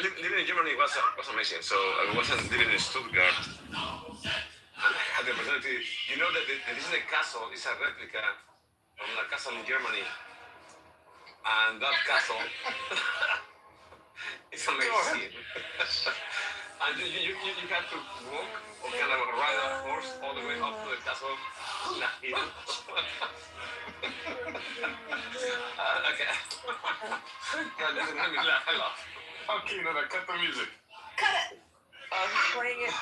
living in Germany was amazing. So I wasn't living in Stuttgart. I had the opportunity. You know that the Disney castle is a replica from a castle in Germany, and that castle is amazing. And you have to walk or kind of ride a horse all the way up to the castle. Okay. No, listen, let me laugh. I laugh. Okay, no, cut the music. Cut it! He's playing it.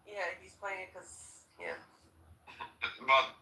Yeah, he's playing it because, yeah. But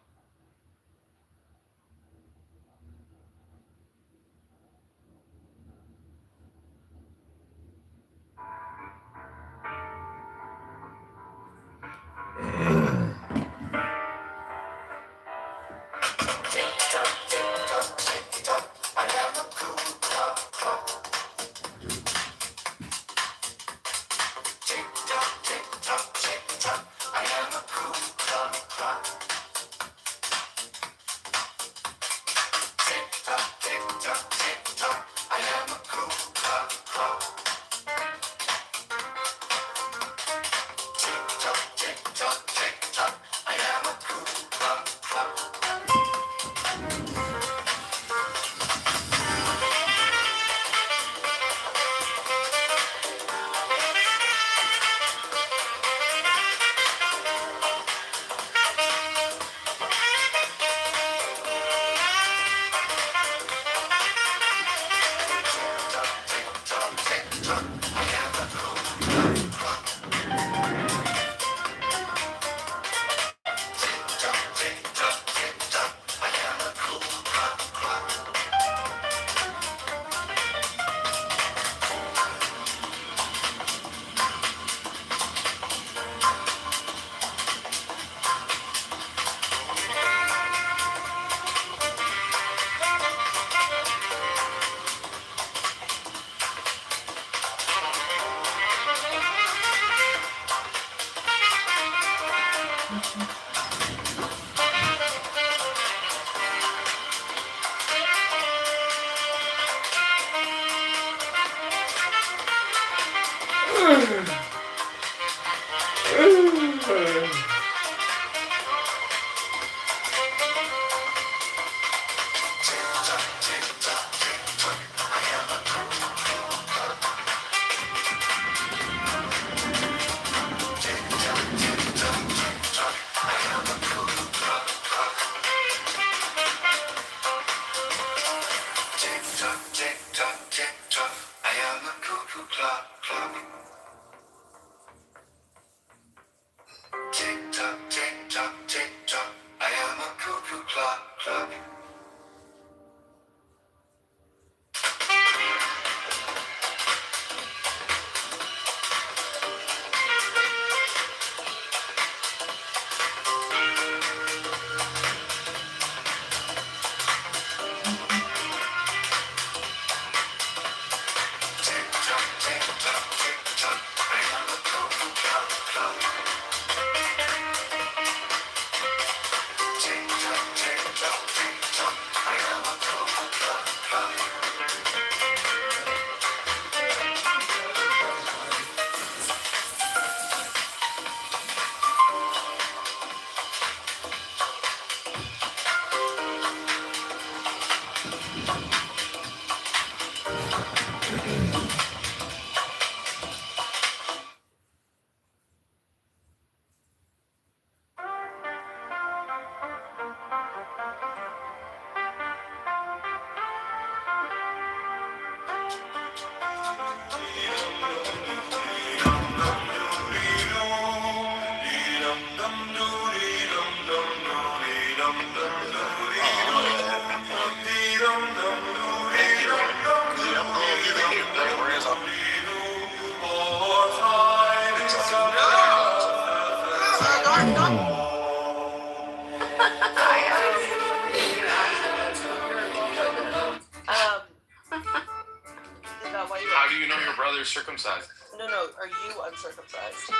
how do you know your brother is circumcised? No, are you uncircumcised?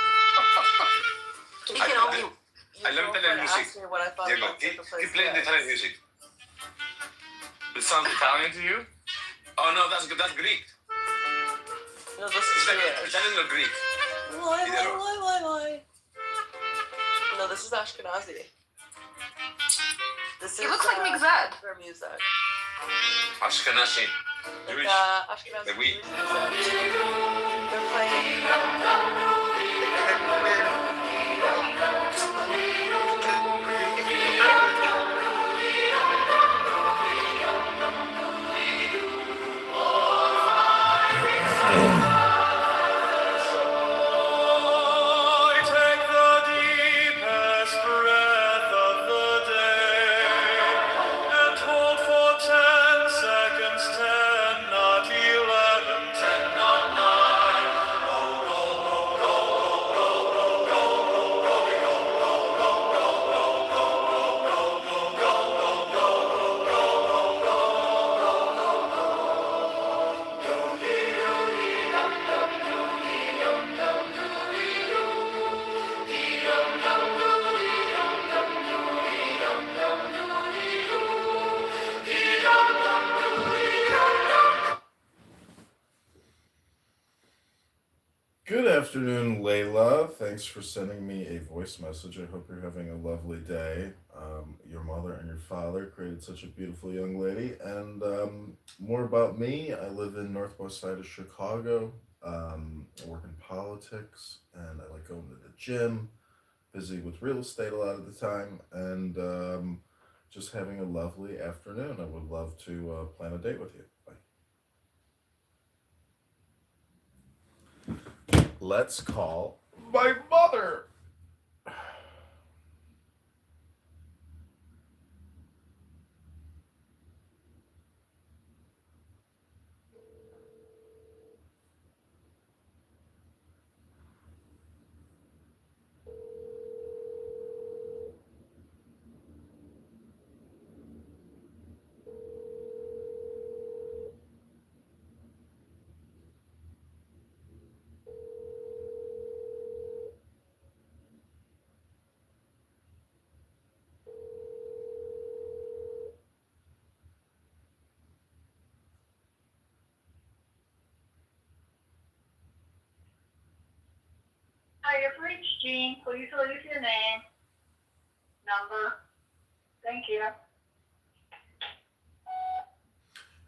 He can only. I love Italian music. Asked me what I thought Diego, about keep uncircumcised playing the guys. Italian music. It sounds Italian to you? Oh no, that's Greek. No, this is Jewish. Italian or Greek? Why? No, this is Ashkenazi. This It is looks like Mixed. their music. Ashkenazi. Like, Jewish. Ashkenazi The we. Jewish music. They're playing. Good afternoon, Layla. Thanks for sending me a voice message. I hope you're having a lovely day. Your mother and your father created such a beautiful young lady. And more about me, I live in northwest side of Chicago. I work in politics, and I like going to the gym, busy with real estate a lot of the time, and just having a lovely afternoon. I would love to plan a date with you. Bye. Let's call my mother. Hi, you've reached Jean. Please leave your name, number. Thank you.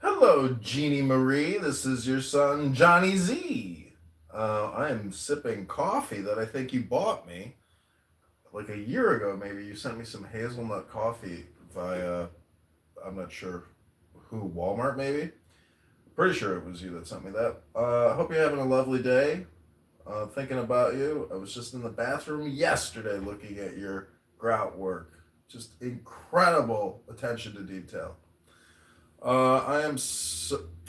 Hello, Jeannie Marie. This is your son, Johnny Z. I am sipping coffee that I think you bought me like a year ago. Maybe you sent me some hazelnut coffee via, I'm not sure who, Walmart maybe? Pretty sure it was you that sent me that. I hope you're having a lovely day. Thinking about you. I was just in the bathroom yesterday looking at your grout work. Just incredible attention to detail. I am,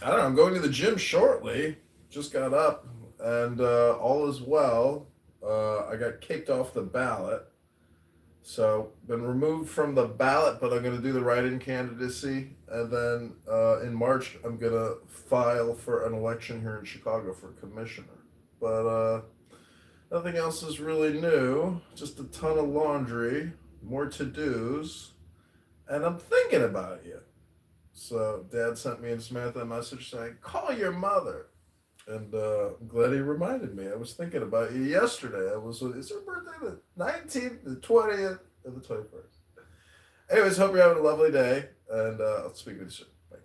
I don't know, I'm going to the gym shortly. Just got up, and all is well. I got kicked off the ballot. So, been removed from the ballot, but I'm going to do the write-in candidacy. And then in March, I'm going to file for an election here in Chicago for commissioner. But nothing else is really new. Just a ton of laundry, more to-dos, and I'm thinking about you. So Dad sent me and Samantha a message saying, call your mother. And I'm glad he reminded me. I was thinking about you yesterday. Is her birthday the 19th, the 20th, or the 21st? Anyways, hope you're having a lovely day, and I'll speak with you soon. Bye.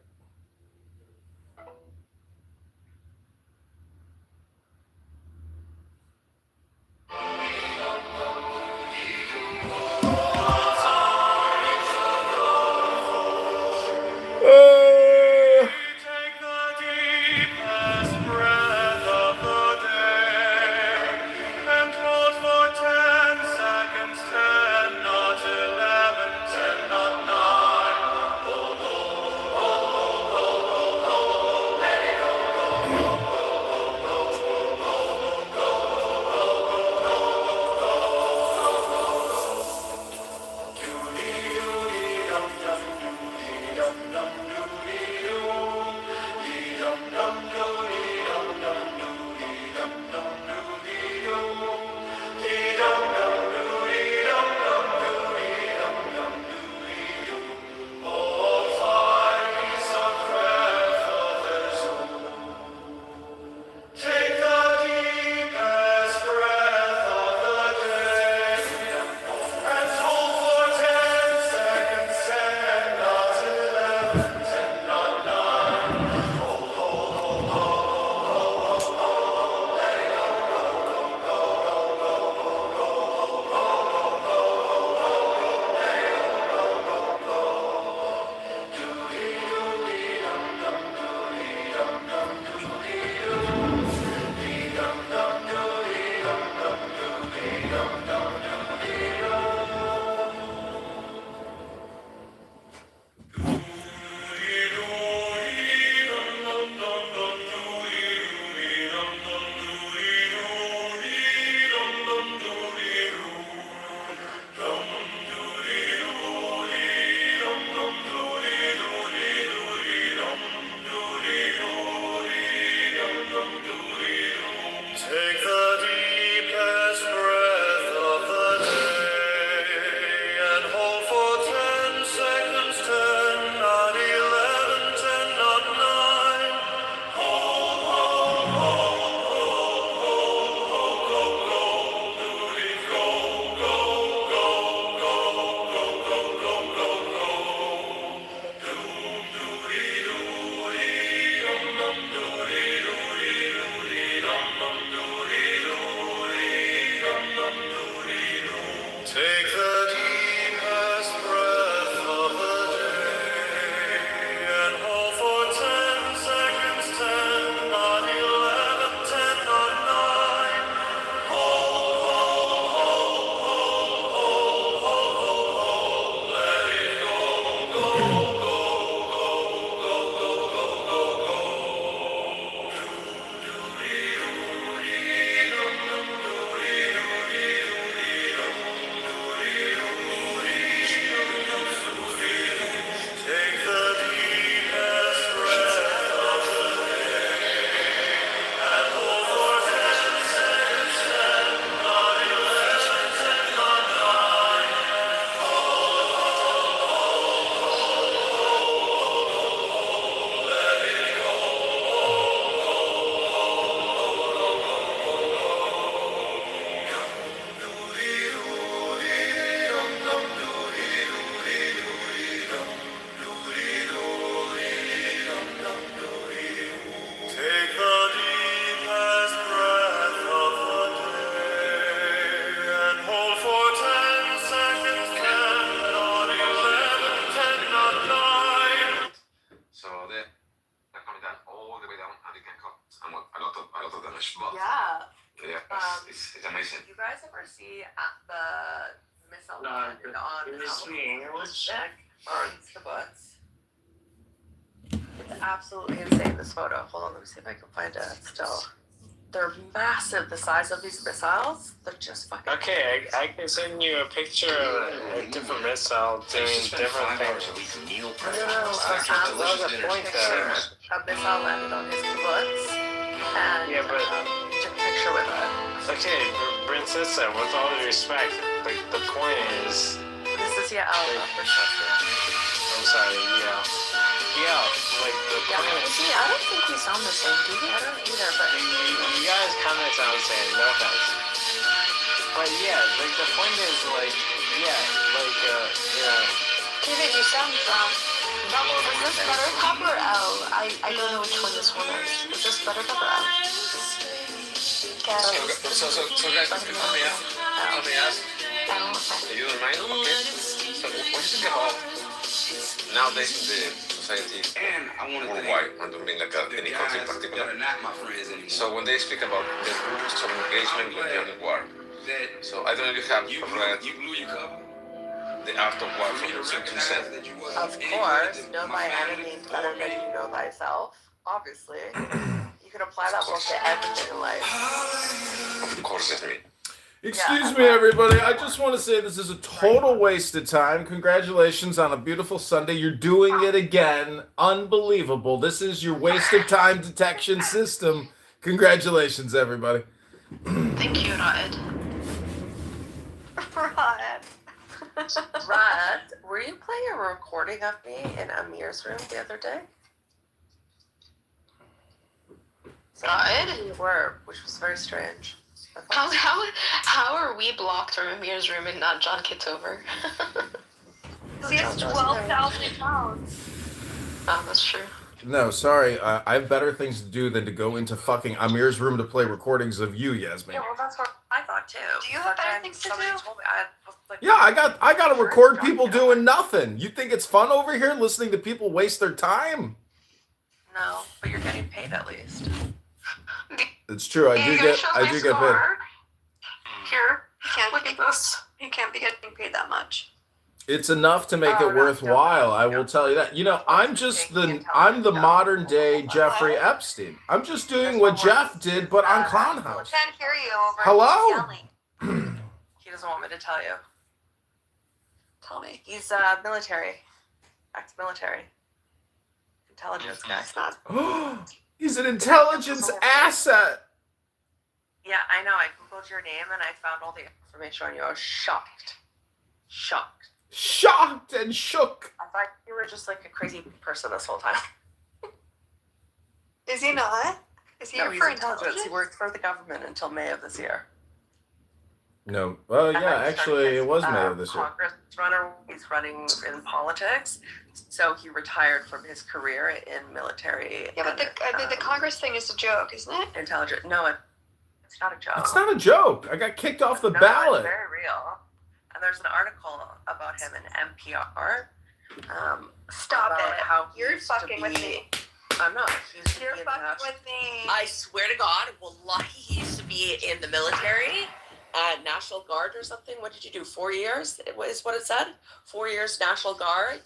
Take the deepest breath of the day and hold for 10 seconds, 10, not 11, 10, not 9. Hold, hold, hold. Yeah. Yeah, it's amazing. You guys ever see the missile landed on English. or the books? It's absolutely insane, this photo. Hold on, let me see if I can find it still. They're massive, the size of these missiles. They're just fucking Okay, I can send you a picture of a different missile doing different things. No, That was a point there. a missile landed on his kibbutz, and Yeah, but took a picture with it. okay, Princessa, with all due respect, the point is, This is I'm sorry, like the point is, See, I don't think we sound the same, do we? I don't either, but you guys kind of sound the same, no offense. But yeah, like the point is like, David, you sound wrong. Is this better cup or L? I don't know which one this one is. Is this better cup or L? So guys, let me ask, L, okay. if you don't mind, okay? So what do you think about nowadays in the society And I want to worldwide, I don't mean like any country in particular. not my friends anymore. So when they speak about the rules of engagement with young war, that so I don't know if you have read you blew your cover. The Art of War from Sun Tzu. of course, know thy enemy better than you know thyself. Obviously, you can apply that book to everything in life. Of course, it's me. Excuse me, everybody. I just want to say this is a total waste of time. Congratulations on a beautiful Sunday. You're doing it again. Unbelievable. This is your waste of time detection system. Congratulations, everybody. Thank you, Rod. Rod, were you playing a recording of me in Amir's room the other day? Rod? You were, which was very strange. How are we blocked from Amir's room and not John Kitover? He has 12,000 pounds. Oh, that's true. No, sorry. I have better things to do than to go into fucking Amir's room to play recordings of you, Yasmin. Yeah, well, that's what I thought too. Do you have But better then things to somebody do? told me Yeah, I got to record people doing nothing. You think it's fun over here listening to people waste their time? No, but you're getting paid at least. It's true. I do get paid. Here, look at this. You can't be getting paid that much. It's enough to make it worthwhile. I will tell you that. You know, I'm the modern day Jeffrey Epstein. I'm just doing what Jeff did, but on Clown House. Can't hear you over Hello? yelling. He doesn't want me to tell you. Tell me. He's military, ex-military, intelligence guy. It's not. He's an intelligence asset. Yeah, I know. I googled your name and I found all the information on you. I was shocked. Shocked and shook. I thought you were just like a crazy person this whole time. Is he not? Is he No, here he's for intelligence. He worked for the government until May of this year. No. Well, And yeah, then he actually, started it was as, May of this year. Congress runner. He's running in politics, so he retired from his career in military. Yeah, but the Congress thing is a joke, isn't it? Intelligence. No, it's not a joke. It's not a joke. I got kicked off the No, ballot. It's very real. And there's an article about him in NPR. Stop about it. How he You're used to fucking with be- me. I'm not. He used to You're be in fucking the- with me. I swear to God, wallahi, he used to be in the military, National Guard or something. What did you do? 4 years is what it said. 4 years National Guard,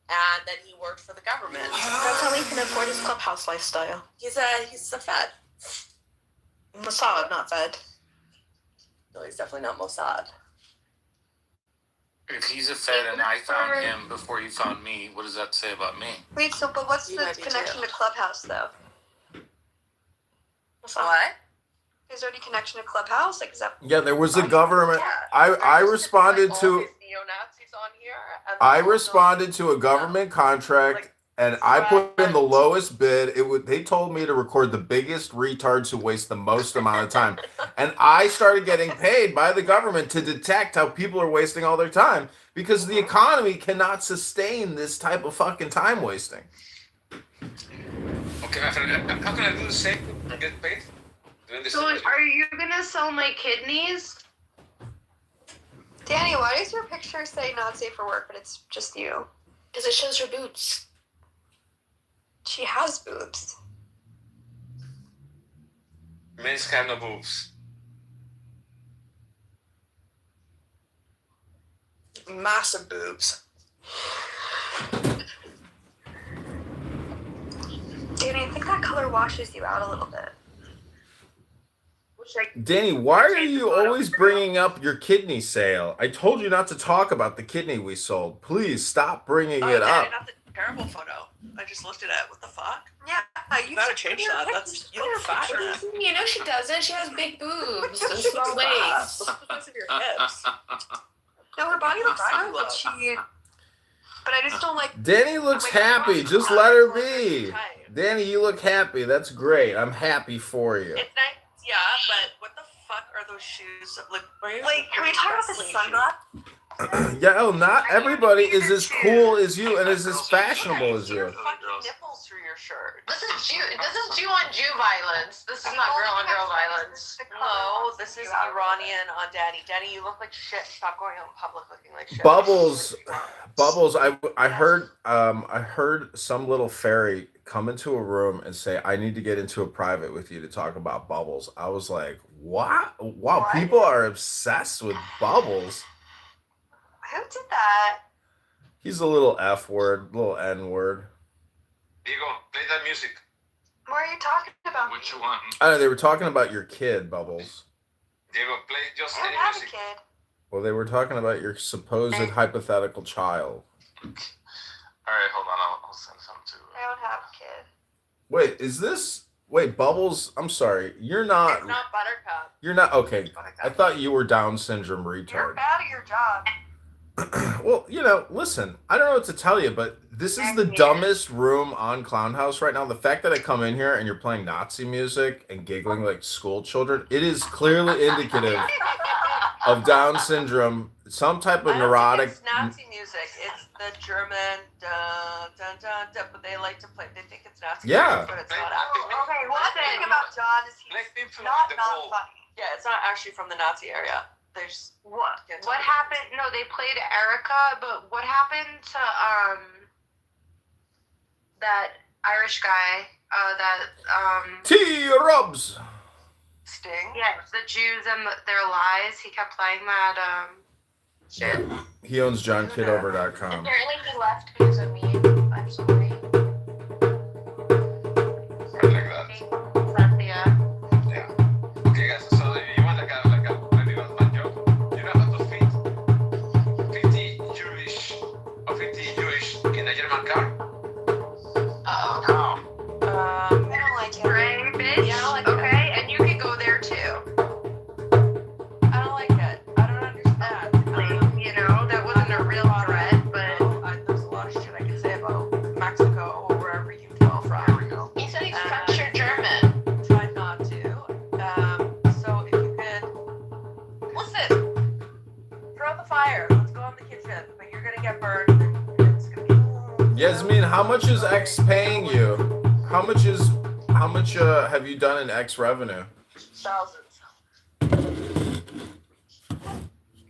and then he worked for the government. That's how he can afford his clubhouse lifestyle. He's a Fed. Mossad, not Fed. No, he's definitely not Mossad. If he's a Fed and I found him before he found me, what does that say about me? Wait, but what's You the might be connection too. to Clubhouse, though? What? Is there any connection to Clubhouse? Like, is that... Yeah, there was a government. Yeah. I responded Like, to. all these neo-Nazis on here. And I also- responded to a government contract, and I put in the lowest bid. They told me to record the biggest retards who waste the most amount of time, and I started getting paid by the government to detect how people are wasting all their time because the economy cannot sustain this type of fucking time wasting. Okay, my friend, how can I do the same and get paid? Doing this. So are you gonna sell my kidneys? Danny, why does your picture say not safe for work, but it's just you? Because it shows your boobs. She has boobs. Men's have no boobs. Massive boobs. Danny, I think that color washes you out a little bit. Danny, why are you always bringing up your kidney sale? I told you not to talk about the kidney we sold. Please stop bringing it Danny, up. not the terrible photo. I just looked at it. What the fuck? Yeah, You gotta change that. That's you look fat in it. You know she doesn't. She has big boobs. Those look waist. Look at the size of your hips. No, her body looks good, but she. But I just don't like. Danny looks happy. Just let her be. Danny, you look happy. That's great. I'm happy for you. It's nice, yeah, but what the fuck are those shoes? Like, Can we talk about the sunglasses? Yeah, oh, not everybody is as cool as you and is as fashionable as you. Fucking nipples through your shirt. This is Jew on Jew violence. This is not girl on girl violence. No, this is Iranian on Danny. Danny, you look like shit. Stop going out in public looking like shit. Bubbles. I heard some little fairy come into a room and say, "I need to get into a private with you to talk about Bubbles." I was like, "What? Wow, What? people are obsessed with Bubbles." Who did that? He's a little F word, little N word. Diego, play that music. What are you talking about? Which one? I know they were talking about your kid, Bubbles. Diego, play just I don't any have a music. kid. Well, they were talking about your supposed hypothetical child. All right, hold on. I'll send some to. I don't have a kid. Wait, is this? Wait, Bubbles. I'm sorry. You're not. It's not Buttercup. You're not. Okay. I thought you were Down syndrome You're retard. bad at your job. Well, listen, I don't know what to tell you, but this is the dumbest room on Clown House right now. The fact that I come in here and you're playing Nazi music and giggling like school children, it is clearly indicative of Down syndrome, some type of neurotic. It's Nazi music. It's the German dun dun dun dun, but they like to play. They think it's Nazi Yeah. music, but it's not actually. Okay, one thing about John is Play he's Pink Floyd, not the not Wall. funny. Yeah, it's not actually from the Nazi area. There's What? Can't What tell me. happened? No, they played Erica, but what happened to that Irish guy? T-Rubs. Sting. Yeah, the Jews and their lies. He kept playing that shit. He owns JohnKidover.com. Apparently he left because of me. I'm sorry. Like that. Yeah. Yeah. Okay, guys. So you want like a maybe one joke? You know how to fit 50 Jewish in a German car? I don't like it. Right, bitch? Yeah, I don't like that. Okay, and you can go there too. I don't like it. I don't understand. You know, that wasn't a real threat, but There's a lot of shit I can say about Mexico or wherever you dwell from. There we go. He said he's French or German. Try not to. So if you could listen, throw the fire. Let's go in the kitchen, but you're gonna get burned. And it's gonna be. Yasmin, how much is X paying you? How much have you done in X revenue? Thousands.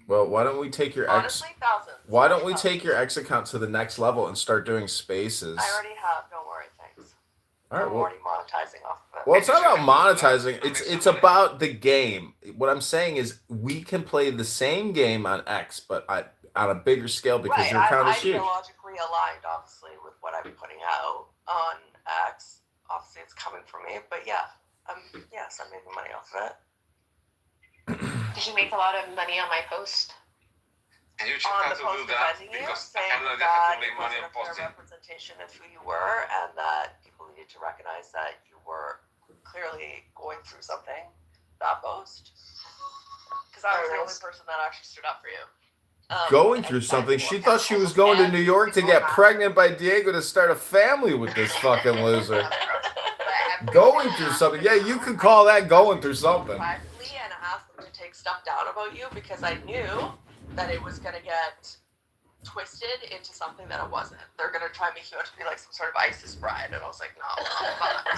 Well, why don't we take your X? Honestly, thousands. Why don't we take your X account to the next level and start doing spaces? I already have. Don't worry. Thanks. All right. I'm Well, already monetizing off of it. well, it's not about monetizing. It's about the game. What I'm saying is we can play the same game on X, but on a bigger scale because right. your account I'm is huge. ideologically aligned, obviously, with what I'm putting out on X. Obviously, it's coming from me, but yeah, yes, I'm making money off of it. Did you make a lot of money on my post? And you should On have the to do post that defending you, because saying I know they have that to it make money wasn't on a fair posting. representation of who you were, and that people needed to recognize that you were clearly going through something. That post, because I was the only person that actually stood up for you. Going through something. She thought she was going to New York to get pregnant by Diego to start a family with this fucking loser. Going through something. Yeah, you could call that going through something. Privately and asked them to take stuff down about you because I knew that it was gonna get twisted into something that it wasn't. They're gonna try and make you out to be like some sort of ISIS bride, and I was like, no, I'm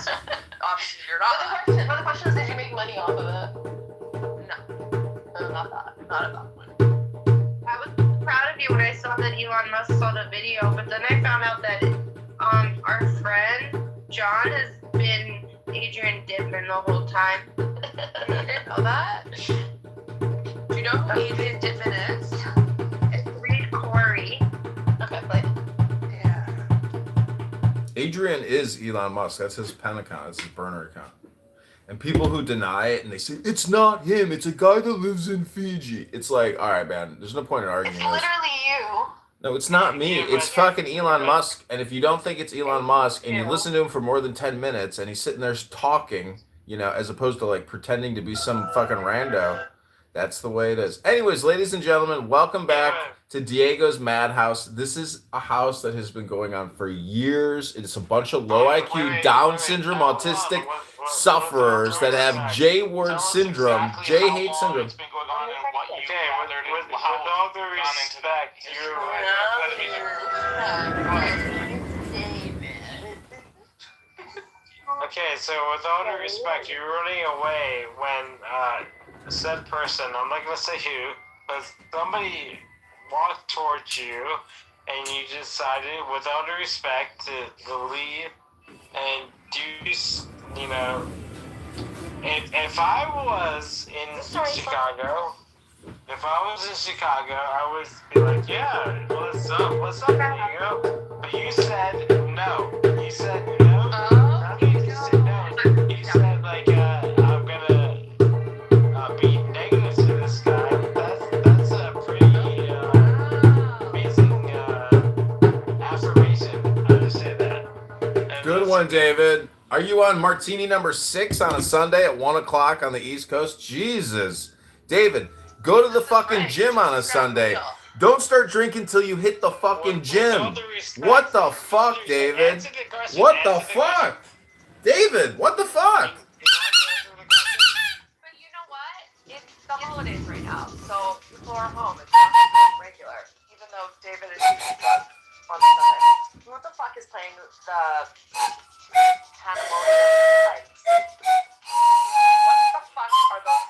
not. Obviously, you're not. But the question is, did you make money off of it? No, not that. Not at that point. I was proud of you when I saw that Elon Musk saw the video, but then I found out that our friend John has been Adrian Dittman the whole time. You didn't know that? Do you know who Adrian Dittman is? It's Reed Corey. Okay, play. Yeah. Adrian is Elon Musk. That's his pen account. That's his burner account. And people who deny it and they say, it's not him. It's a guy that lives in Fiji. It's like, all right, man. There's no point in arguing It's this. literally you. No, it's not me. It's fucking Elon Musk. And if you don't think it's Elon Musk and you listen to him for more than 10 minutes and he's sitting there talking, you know, as opposed to like pretending to be some fucking rando, that's the way it is. Anyways, ladies and gentlemen, welcome back to Diego's Madhouse. This is a house that has been going on for years. It's a bunch of low IQ, Down syndrome, autistic sufferers that have J word syndrome, J hate syndrome. It's been going on and what you with all due respect, okay, so with all due respect, you're running away when said person, I'm not gonna say who, but somebody walked towards you and you decided, with all due respect, to leave and do, you know, if I was in Chicago, I would be like, yeah, what's up, Diego? But you said no. You said no. Not that you said no. You said like, I'm gonna be negative to this guy. That's a pretty amazing affirmation. I just say that. And Good one, David. Are you on martini number 6 on a Sunday at 1 o'clock on the East Coast? Jesus. David, go to the fucking gym on a Sunday. Don't start drinking till you hit the fucking gym. What the fuck, David? What the fuck? David, what the fuck? But you know what? It's the holidays right now, so people are home. It's not regular, even though David is using drugs on Sunday. Who the fuck is playing the Panamonian pipes? What the fuck are those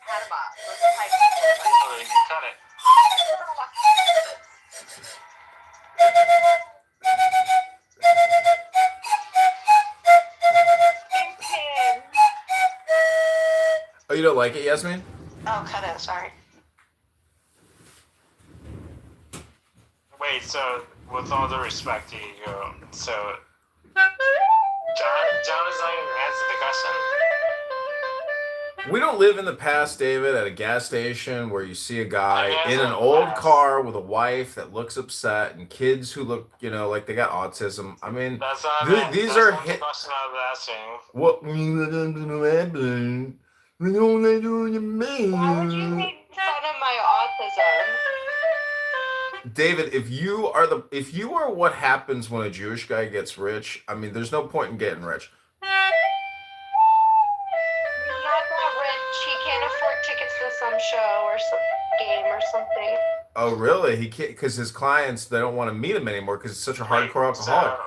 Panama? Those pipes? oh, you can cut it. Oh, you don't like it, Yasmin? Oh, cut it. Sorry. Wait, so with all due respect, Diego, so John is not even answer the question. We don't live in the past, David, at a gas station where you see a guy I guess in an in the old past. car with a wife that looks upset and kids who look, you know, like they got autism. I mean, That's not these that's are not the hit. question I was asking. What? Why would you make fun of my autism? David, if you are what happens when a Jewish guy gets rich, I mean, there's no point in getting rich. He's not that rich. He can't afford tickets to some show or some game or something. Oh, really? He can't, because his clients, they don't want to meet him anymore because he's such a hardcore alcoholic.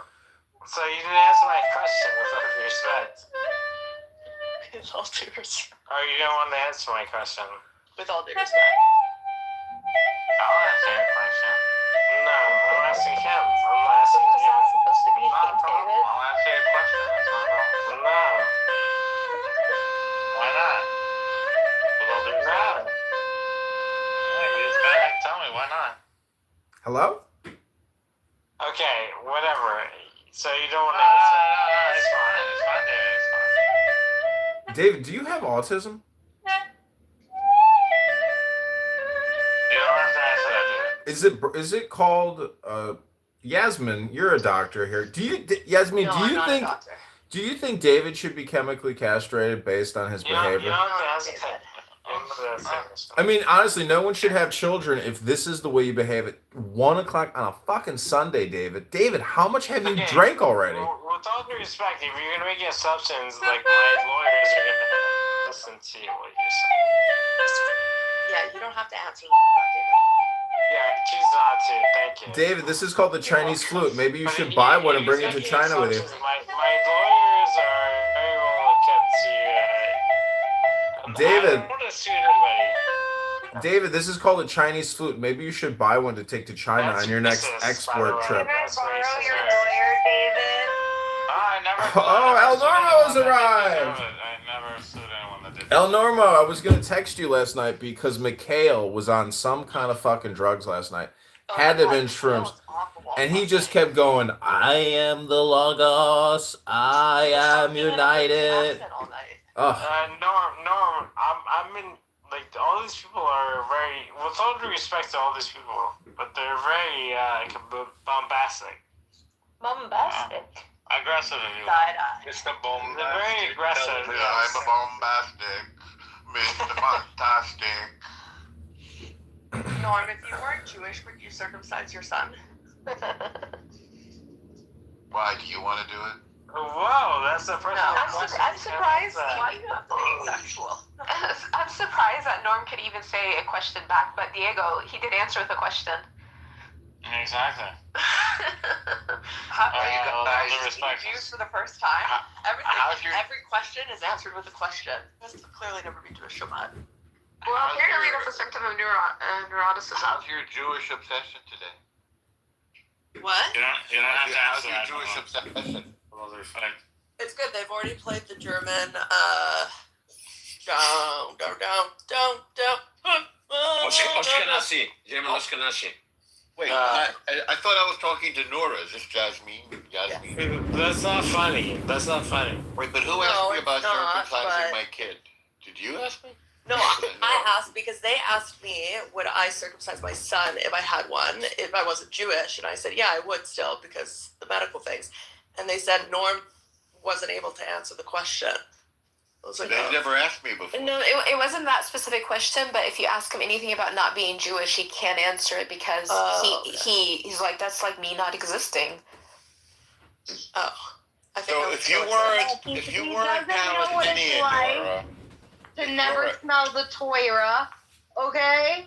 So you didn't answer my question with all due respect. With all due respect. Or you don't want to answer my question. With all due respect. I'll answer your question. No, I'm asking him. I'm not asking It's you. not supposed to be Not a him, problem. David. I'll answer your question. That's not a problem. No. Why not? With all due respect. Yeah, you just gotta tell me why not. Hello? Okay, whatever. So you don't want to answer. No, it's fine. It's fine, David. It's fine. David, do you have autism? You don't have to answer that, David. Is it called Yasmin, you're a doctor here. Yasmin, No, do I'm you not think a doctor. do you think David should be chemically castrated based on his You don't behavior? have to No, answer David. that. You don't have to answer I mean, honestly, no one should have children if this is the way you behave at 1 o'clock on a fucking Sunday, David. David, how much have you Okay. drank already? With all due respect, if you're gonna make assumptions, like my lawyers are gonna listen to what you're saying. Yeah, you don't have to answer that, Yeah, I choose not to. Thank you. David, this is called the Chinese flute. Maybe you But should if buy you- one if and bring you're it to making China with you. assumptions, My lawyers are very well kept to. David. I don't want to sue anybody. David, this is called a Chinese flute. Maybe you should buy one to take to China That's on your next racist, by the export way. trip. Can I That's borrow racist. your lawyer, David? No, never. Oh, El Normo's I arrived. never sued anyone that did. El Normo, I was gonna text you last night because Mikhail was on some kind of fucking drugs last night. Had to have been shrooms. And he just kept going, I am the Logos, I am united. Oh, Norm, I'm in, like, all these people are very, with all due respect to all these people, but they're very, bombastic. Bombastic. Aggressive, if you will. Side-eye. Mr. Bombastic. They're very aggressive. I'm yes. a bombastic, Mr. Fantastic. Norm, if you weren't Jewish, would you circumcise your son? Why, do you want to do it? Whoa, that's the first No. I'm surprised. Why do you have to be sexual? I'm surprised that Norm could even say a question back, but Diego, he did answer with a question. Exactly. How, you guys- all due respect. Jews for the first time? how's your- Every question is answered with a question. That's clearly never been to a Shabbat. Well, How's apparently your- that's a symptom of neuroticism. How's your Jewish obsession today? What? You don't have to How's answer your that. Jewish obsession? With all due respect. It's good. They've already played the German, Ashkenazi. German Ashkenazi. Wait, Uh, I thought I was talking to Nora. Is this Jasmine? Jasmine. That's not funny. That's not funny. Wait, but who No, asked me it's about not, circumcising but- my kid? Did you ask me? No, I asked because they asked me, would I circumcise my son if I had one, if I wasn't Jewish? And I said, yeah, I would still because the medical things. And they said Norm wasn't able to answer the question. I was like, They've oh. never asked me before. No, it wasn't that specific question, but if you ask him anything about not being Jewish, he can't answer it because Oh, he's like, that's like me not existing. Oh. I think So I was if you so weren't, excited. if you He weren't doesn't know what it's Palestinian, like. Nora, To never Nora. smell the Torah, okay?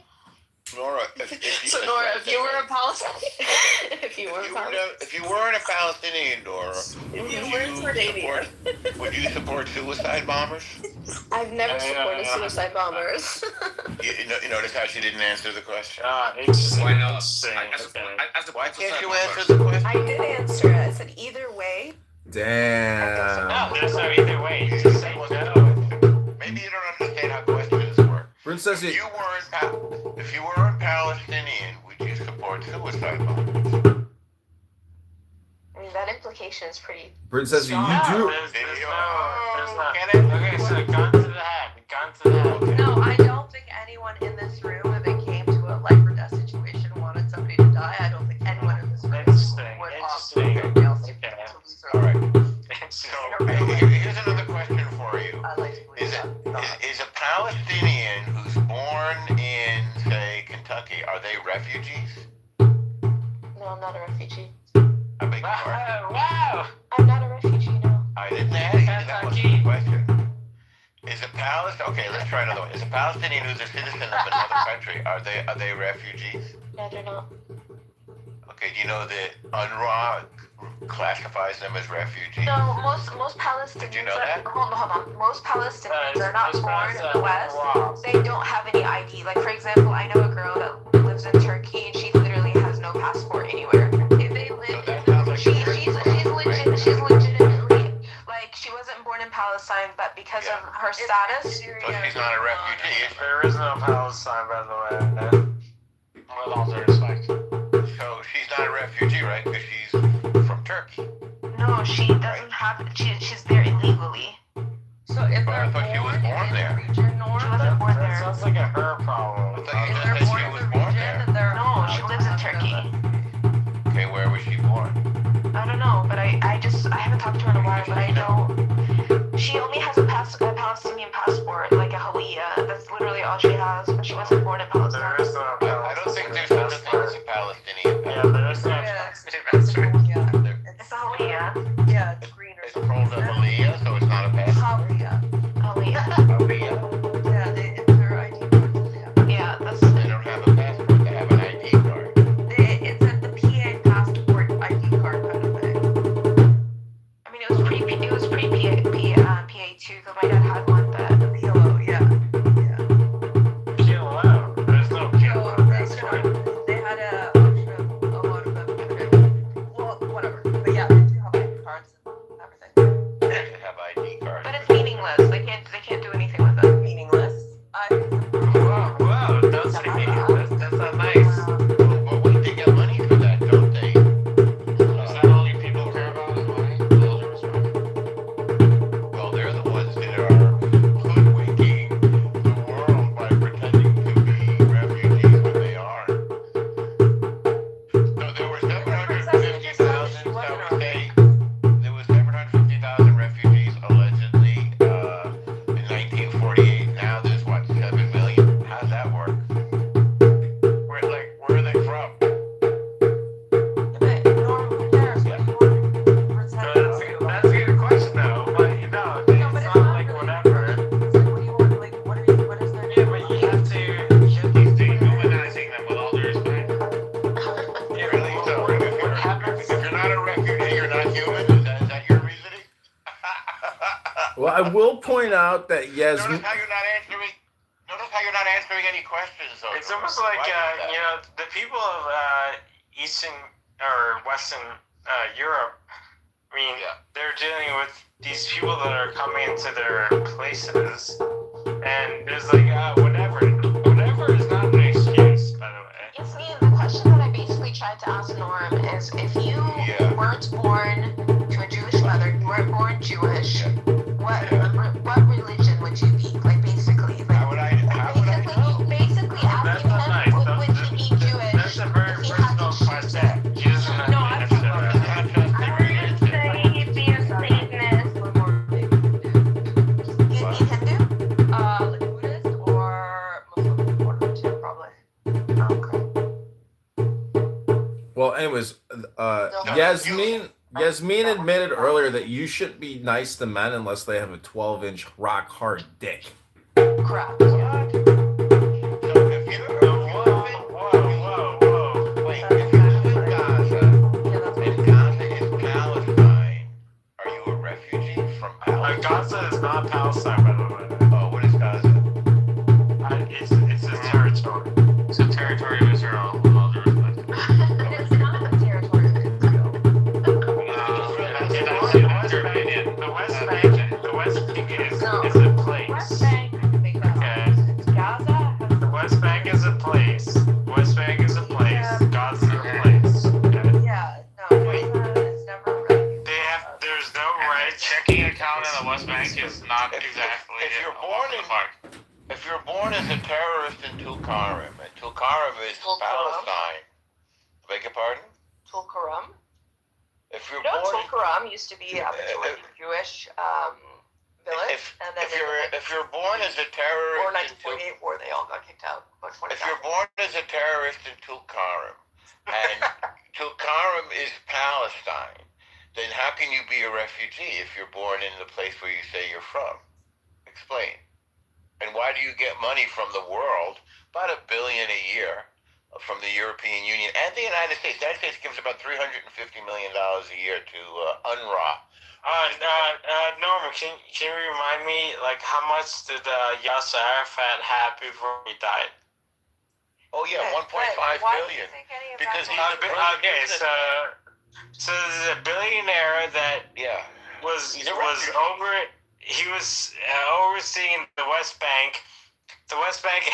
Nora, if you, So Nora, if you were a Palestinian, If you were if you weren't a Palestinian, Nora, if you were Jordanian, would you support suicide bombers? I've never Yeah, supported yeah. suicide bombers. You notice how she didn't answer the question? Interesting. Why not? Interesting. Okay. Why can't you answer the question? I did answer it. I said either way. damn. No, there's no either way. You just say no. Maybe you don't understand how questions work. Princess, If you weren't Palestinian, would you support suicide bombers? I mean, that implication is pretty. Princess, you No, do. there's no. Can it? Okay, so gun to the head. Gun to the head. no, I don't think anyone in this room, if it came to a life or death situation, wanted somebody to die. I don't think anyone in this room Interesting. would Interesting. opt for else to Okay. lose their All right. So, Here's another question for you. I like to believe that. Is a Palestinian who's born in, say, Kentucky, are they refugees? No, I'm not a refugee. I beg your pardon. wow. I'm not a refugee, no. I didn't ask you. That wasn't the question. Is a Okay, let's try another one. Is a Palestinian who's a citizen of another country, are they refugees? No, they're not. Okay, do you know that UNRWA classifies them as refugees? No, most Palestinians. Did you know that? Hold on. Most Palestinians are not born in the West. Wow. They don't have any ID. Like, for example, I know a girl that lives in Turkey and she literally has no passport anywhere. If they So live, that sounds like she's legitimately, like, she wasn't born in Palestine, but because of her status, So she's not a refugee, is she? There is no Palestine, by the way. With all due respect. So she's not a refugee, right? Because she's from Turkey. no, she doesn't have. She's there illegally. So if But I they're thought she was born in there. the region, Norm, She wasn't born That there. sounds like a her problem. I thought you if just they're said born she in was the born region, there. then they're No, she lives in Turkey. Okay, where was she born? I don't know, but I haven't talked to her in a while, but I know she only has a Palestinian passport, like a Hawaiian. That's literally all she has, but she wasn't born in There Palestine. is no I don't think there's such a thing as a Palestinian Yeah, passport. there is no Yeah, It's a Hawaiian. yeah, it's green or It's something. called a Aliyah, so it's not a passport. Hawaiian. Hawaiian. Aliyah. Yeah, it's their ID card. Yeah, that's. They don't have a passport, they have an ID card. It's at the PA passport ID card kind of thing. I mean, it was pre PA2 because my dad had one, but PLO, yeah. PLO. I will point out that Notice how you're not answering. Notice how you're not answering any questions. Though, It's almost like the people of Eastern or Western Europe. I mean, they're dealing with these people that are coming into their places, and there's like whatever is not an excuse, by the way. Yes, me. The question that I basically tried to ask Norm is, if you weren't born to a Jewish mother, you weren't born Jewish, what religion would you be? Like basically, like how would I know? Basically asking him, would he be Jewish? That's a very if he had personal to choose question. it? He doesn't have No, to I'm answer talking about that. It's not just a religion. Say he'd be a Satanist. You'd be Hindu? Like Buddhist or Muslim, one of the two, probably. Okay. well, anyways, Yasmin admitted earlier that you shouldn't be nice to men unless they have a 12-inch rock hard dick. Correct. So if you're wait, if you live in Gaza, and Gaza is Palestine, are you a refugee from Palestine? Gaza is not Palestine, by the way. Oh, what is Gaza? It's a territory. It's a territory of Israel, with all due respect. It's not a territory of Israel. The West Bank is a place. West Bank, Okay. Gaza has The West Bank is a place. West Bank is a place. Gaza is a place. Okay. yeah, no, it's never really. There's no right checking account in the West Bank is not exactly. If you're born if you're born as a terrorist in Tulkarm, and Tulkarm is Tulkarm? Palestine. Beg your pardon? Tulkarm. If you're You know, born Tulkarm used to be a majority Jewish village, and then if you're born as a terrorist before 1948 war, they all got kicked out. if you're born as a terrorist in Tulkarm and Tulkarm is Palestine, then how can you be a refugee if you're born in the place where you say you're from? Explain. And why do you get money from the world, about $1 billion a year, from the European Union and the United States? The United States gives about $350 million a year to UNRWA. Norman, can you remind me, like, how much did Yasser Arafat have before he died? Oh yeah, 1.5 billion. Because he's a so there's a billionaire that was overseeing the West Bank. The West Bank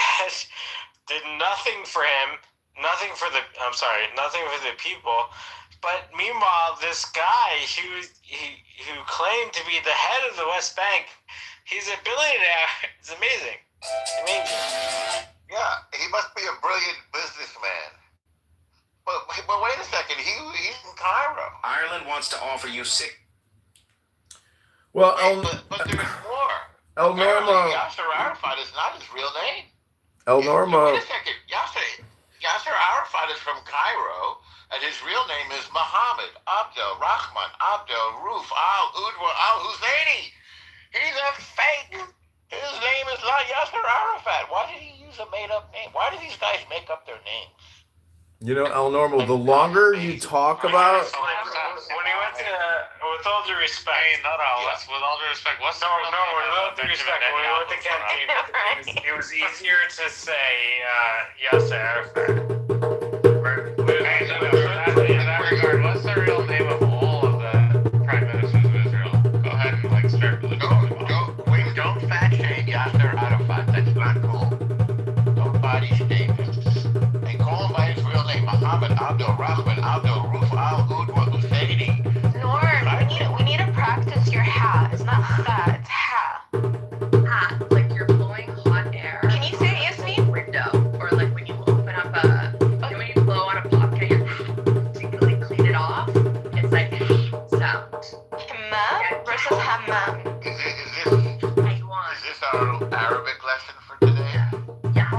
did nothing for him, nothing for the people. But meanwhile, this guy who claimed to be the head of the West Bank, he's a billionaire. It's amazing. Yeah, he must be a brilliant businessman. But wait a second, he's in Cairo. Ireland wants to offer you Well, but there's more. El Norma. Yasser Arafat is not his real name. El Norma. Wait a second, Yasser Arafat is from Cairo, and his real name is Mohammed Abdel Rahman Abdel Ruf Al Udwa Al Husseini. He's a fake. His name is not Yasser Arafat. Why did he use a made-up name? Why do these guys make up their names? You know, El Normal, the longer you talk about... When he went to, with all due respect... with all due respect, what's with all due respect, when he went to campaign, it was easier to say Yasser Arafat. In that regard, what's the real name of all of the prime ministers of Israel? Go ahead and start Don't fat shame Yasser Arafat. That's not cool. Don't body shame him. And call him by his real name, Mohammed Abdel Rahman Abdel Ruf Al Udwa Husseini. Norm, we need to practice your ha. It's not fa, it's ha. Ha, like you're blowing hot air. Can you say it, Yasmin? Window, or like when you open up when you blow on a popcorn, to like clean it off. It's like sound. Hammam versus hammam. Is this our Arabic lesson for today? Yeah,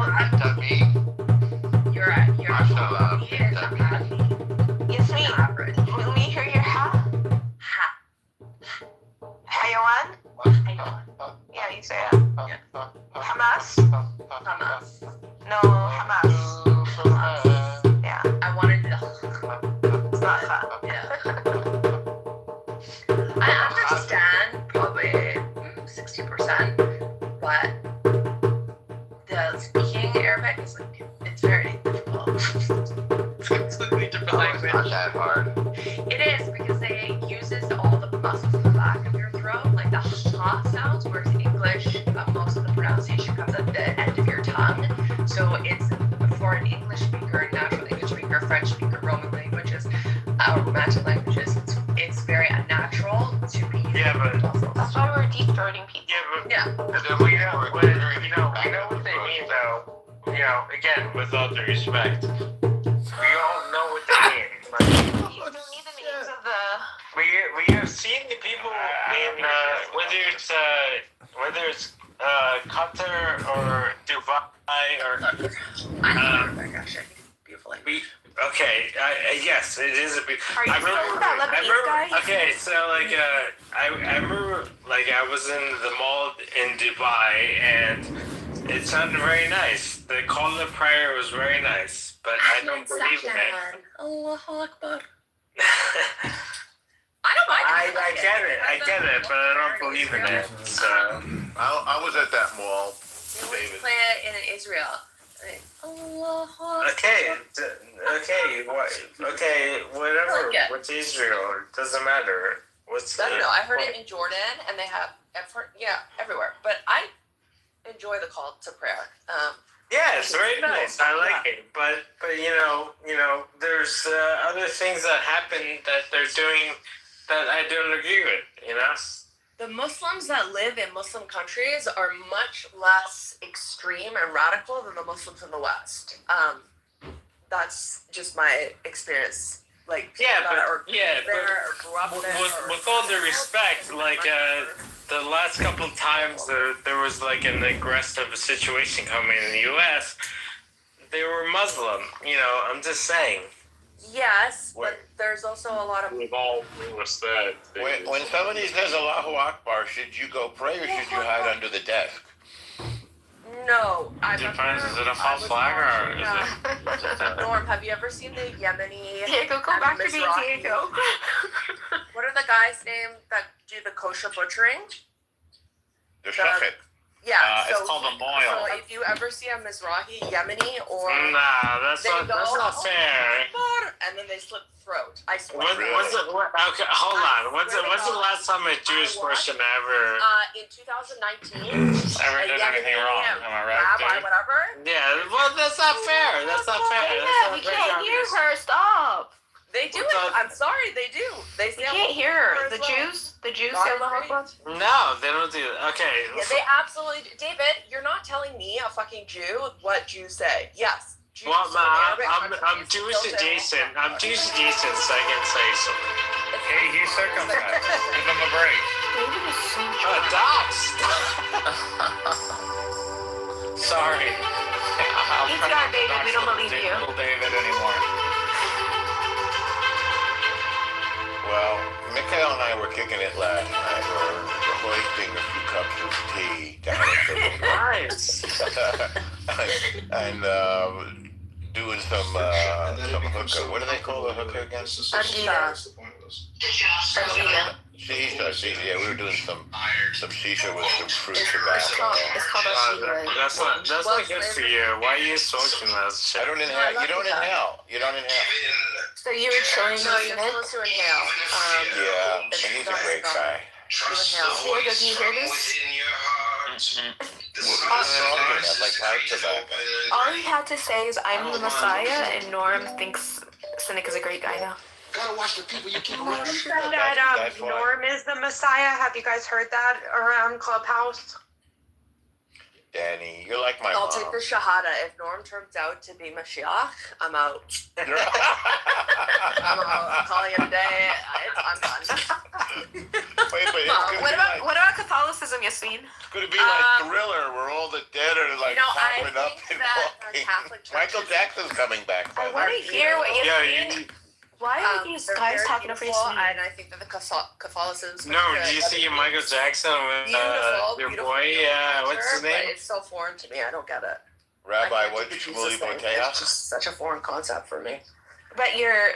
you're at Yasmin, let me hear your ha. Ha. Hayawan? Yeah, you say it. Hamas? Hamas. No, Hamas. Yeah. I wanted to. It's not fa. Yeah. I understand probably speaking Arabic is like, it's very difficult. It's completely different language. It's not that hard. It is because they uses all the muscles in the back of your throat, like the ha sounds, whereas English, most of the pronunciation comes at the end of your tongue. So it's for an English speaker, a natural English speaker, French speaker, Roman languages, Romantic languages, it's very unnatural to be using muscles. That's why we're deep throating people. Yeah. We know what they mean, though. Again, with all due respect, we all know what they mean. Like, You don't need the names of the. we have seen the people in whether it's Qatar or Dubai or. I hate Arabic, actually. Beautiful language. Yes, it is a big. Are you talking about Lebanese guy? Okay, so like I remember like I was in the mall in Dubai and it sounded very nice. The call to prayer was very nice, but I don't believe in it. Allahu Akbar. I don't mind. I get it, but I don't believe in it. So I was at that mall. They always play it in Israel. Allahu Akbar. Whatever. What's Israel? It doesn't matter. I don't know. I heard it in Jordan, and they have everywhere. But I enjoy the call to prayer. Yeah, it's very nice. I like it, but there's other things that happen that they're doing that I don't agree with. The Muslims that live in Muslim countries are much less extreme and radical than the Muslims in the West. That's just my experience. Like grew up there. With all due respect, like the last couple of times there was like an aggressive situation coming in the U.S. They were Muslim. I'm just saying. Yes, but there's also a lot of. We've all witnessed that. When somebody says Allahu Akbar, should you go pray or should you hide under the desk? No, Depends. Is it a false flag or is it? Norm, have you ever seen the Yemeni? Diego, go back to being Diego. What are the guys' names that do the kosher butchering? The shachet. Yeah, it's called a moil. So if you ever see a Mizrahi, Yemeni, or nah, that's not fair. And then they slit throat. I swear. Okay, hold on. When's the last time a Jewish person ever? In 2019. Ever did anything wrong? Am I right? Rabbi, whatever. Yeah, well, that's not fair. That's not fair. Yeah, we can't hear her. Stop. They do it. I'm sorry, they do. They say We can't hear her. The Jews say Allahu Akbar. No, they don't do that. Okay. Yeah, they absolutely do. David, you're not telling me, a fucking Jew, what Jews say. Yes. Jews Well, I'm I'm Jewish adjacent. I'm Jewish adjacent, so I can say something. Hey, he's circumcised. Give him a break. David is so Docs. Sorry. It's not David. We don't believe you. David anymore. Well, Mikhail and I were kicking it last night. We're hoisting a few cups of tea down at the and doing some hookah. What do they call the hookah again? Shisha. Yeah, we were doing some shisha with some fruit tobacco. It's called a That's not good for you. Why are you smoking that shit? I don't inhale. You don't inhale. So you were chilling No, the you're unit? supposed to inhale. Yeah, and he's a great guy. Diego, do you hear this? I'd like pipe tobacco. All he had to say is, I'm the Messiah, and Norm thinks Cynic is a great guy now. Gotta watch the people you keep around. That's why. Norm is the Messiah. Have you guys heard that around Clubhouse? Danny, you're like my I'll mom. take the Shahada. If Norm turns out to be Mashiach, I'm out. I'm calling it a day. I'm done. Wait, but it's What about Catholicism, Yasmin? It's gonna be like Thriller, where all the dead are like popping up and walking. Michael Jackson's coming back. I want to hear what Yasmin. Why are these guys talking over Yasmin? And I think that the Catholicism. No, did you see Michael Jackson with your boy? What's his name? It's so foreign to me. I don't get it. Rabbi, what Shmuley Boteach? It's just such a foreign concept for me. But your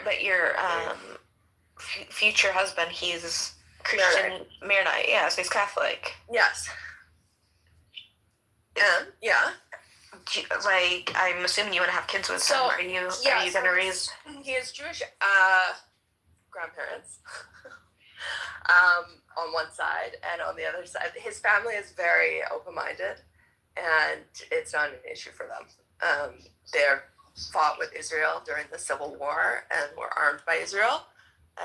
future husband, he's Christian Maronite. Yeah, so he's Catholic. Yes. And yeah. like, I'm assuming you want to have kids with him. Are you gonna raise? He has Jewish grandparents on one side, and on the other side, his family is very open-minded, and it's not an issue for them. They're fought with Israel during the Civil War and were armed by Israel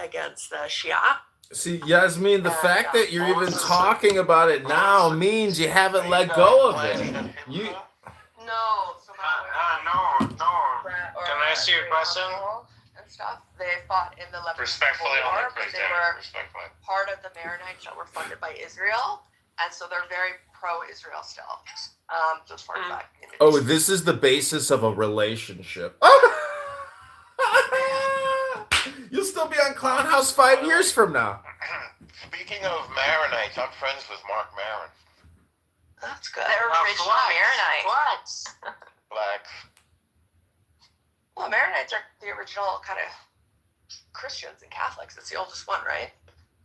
against the Shia. See, Yasmin, the fact that you're even talking about it now means you haven't let go of it. You. No. No. Can I ask you a question? And stuff. They fought in the Lebanon Respectfully, Civil War, only, but please, they were part of the Maronites that were funded by Israel, and so they're very pro-Israel still. Just for that. Oh, this is the basis of a relationship. You'll still be on Clown House 5 years from now. Speaking of Maronites, I'm friends with Mark Maron. That's good. They're original Maronites. Blacks. Well, Maronites are the original kind of Christians and Catholics. It's the oldest one, right?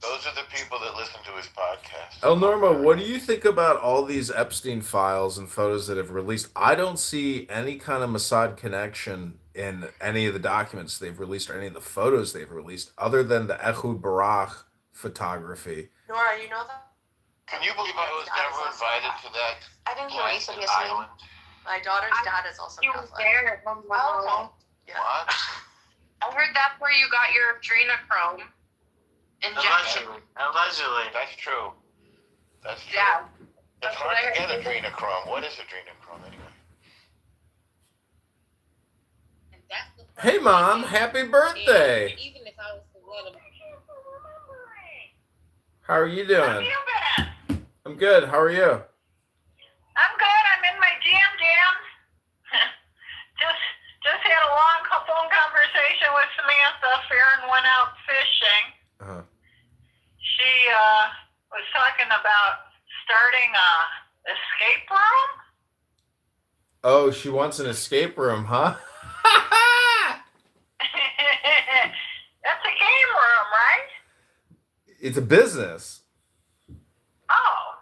Those are the people that listen to his podcast. El Norma, what do you think about all these Epstein files and photos that have released? I don't see any kind of Mossad connection in any of the documents they've released or any of the photos they've released, other than the Ehud Barak photography. Nora, you know that? Can you believe I was never invited to that I didn't hear what you said, island? My daughter's dad is also Catholic. there. Oh, yeah. What? I heard that's where you got your adrenochrome injection. Allegedly. That's true. That's true. Yeah. It's hard to get adrenochrome. What is adrenochrome anyway? Hey, Mom, happy birthday. Even if I was to let him. How are you How doing? you been? I'm good. How are you? I'm good. I'm in my jams. just had a long phone conversation with Samantha. Farron went out fishing. Uh-huh. She was talking about starting a escape room. Oh, she wants an escape room, huh? That's a game room, right? It's a business. Oh.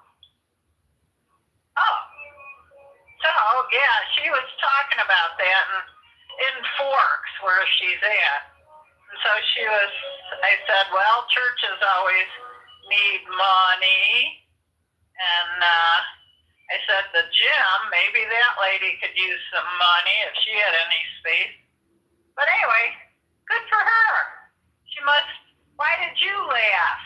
So, yeah, she was talking about that in Forks, where she's at. And so I said, well, churches always need money. And I said, the gym, maybe that lady could use some money if she had any space. But anyway, good for her. Why did you laugh?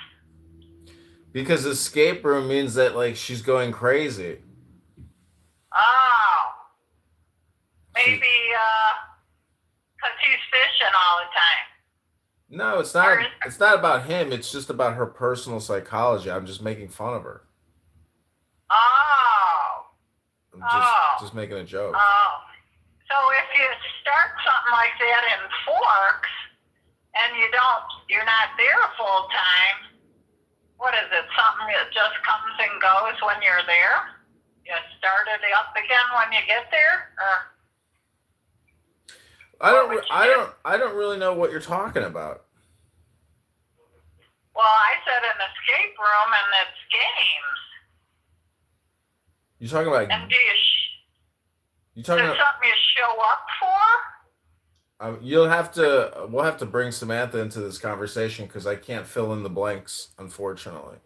Because escape room means that, like, she's going crazy. Oh. Maybe, because he's fishing all the time. No, it's not. It's not about him. It's just about her personal psychology. I'm just making fun of her. Oh. I'm just making a joke. Oh. So if you start something like that in Forks, and you're not there full time, what is it? Something that just comes and goes when you're there? You start it up again when you get there? Or I don't really know what you're talking about. well, I said an escape room, and it's games. You're talking about. And You talking is it about? something you show up for? We'll have to bring Samantha into this conversation because I can't fill in the blanks, unfortunately.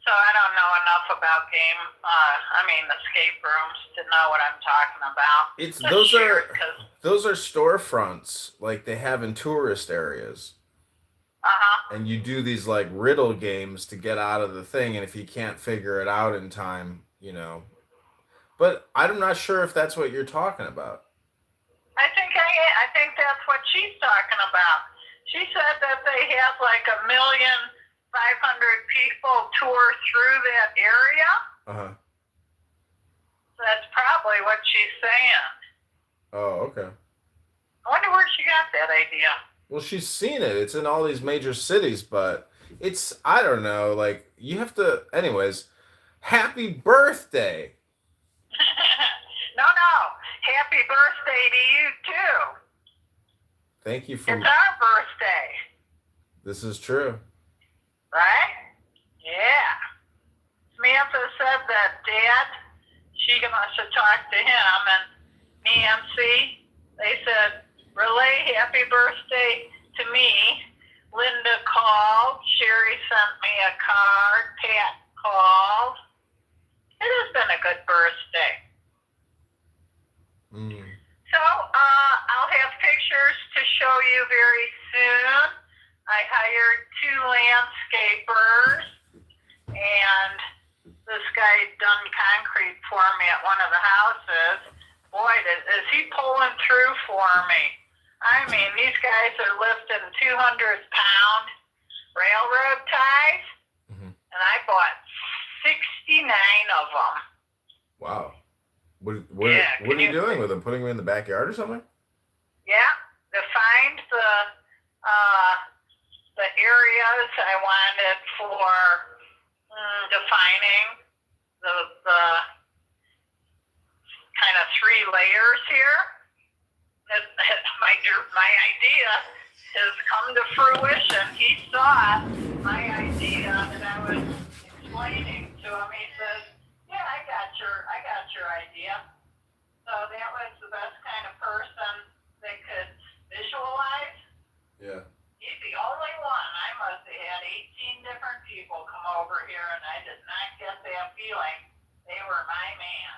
So I don't know enough about escape rooms to know what I'm talking about. Those are storefronts like they have in tourist areas. And you do these like riddle games to get out of the thing, and if you can't figure it out in time, But I'm not sure if that's what you're talking about. I think that's what she's talking about. She said that they have like 1,500,000 people tour through that area. Uh-huh. So that's probably what she's saying. Oh, okay. I wonder where she got that idea. Well, she's seen it. It's in all these major cities, but I don't know, like, you have to, anyways, happy birthday. No. Happy birthday to you, too. Thank you for... It's our birthday. This is true. Right? Yeah. Samantha said that Dad she must have talked to him, and Nancy, they said, relay happy birthday to me. Linda called. Sherry sent me a card. Pat called. It has been a good birthday. So I'll have pictures to show you very soon. I hired 2 landscapers, and this guy done concrete for me at one of the houses. Boy, is he pulling through for me. I mean, these guys are lifting 200-pound railroad ties, and I bought 69 of them. Wow. What are you doing with them? Putting them in the backyard or something? Yeah, to find the areas I wanted for defining the kind of 3 layers here. My idea has come to fruition. He saw my idea that I was explaining to him. He says, "Yeah, I got your idea." So that was the best kind of person that could visualize. Yeah. He's the only one. I must have had 18 different people come over here, and I did not get that feeling. They were my man.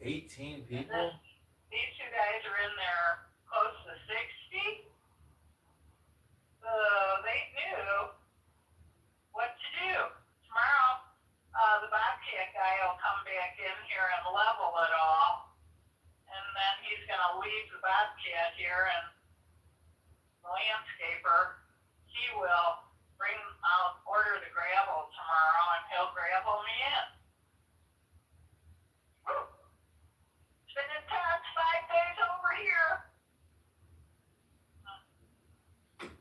18 people? These 2 guys are in there close to 60. So they knew what to do. Tomorrow, the Bobcat guy will come back in here and level it all. And then he's going to leave the Bobcat here, and the landscaper, he will I'll order the gravel tomorrow, and he'll gravel me in. Woo. It's been intense 5 days over here.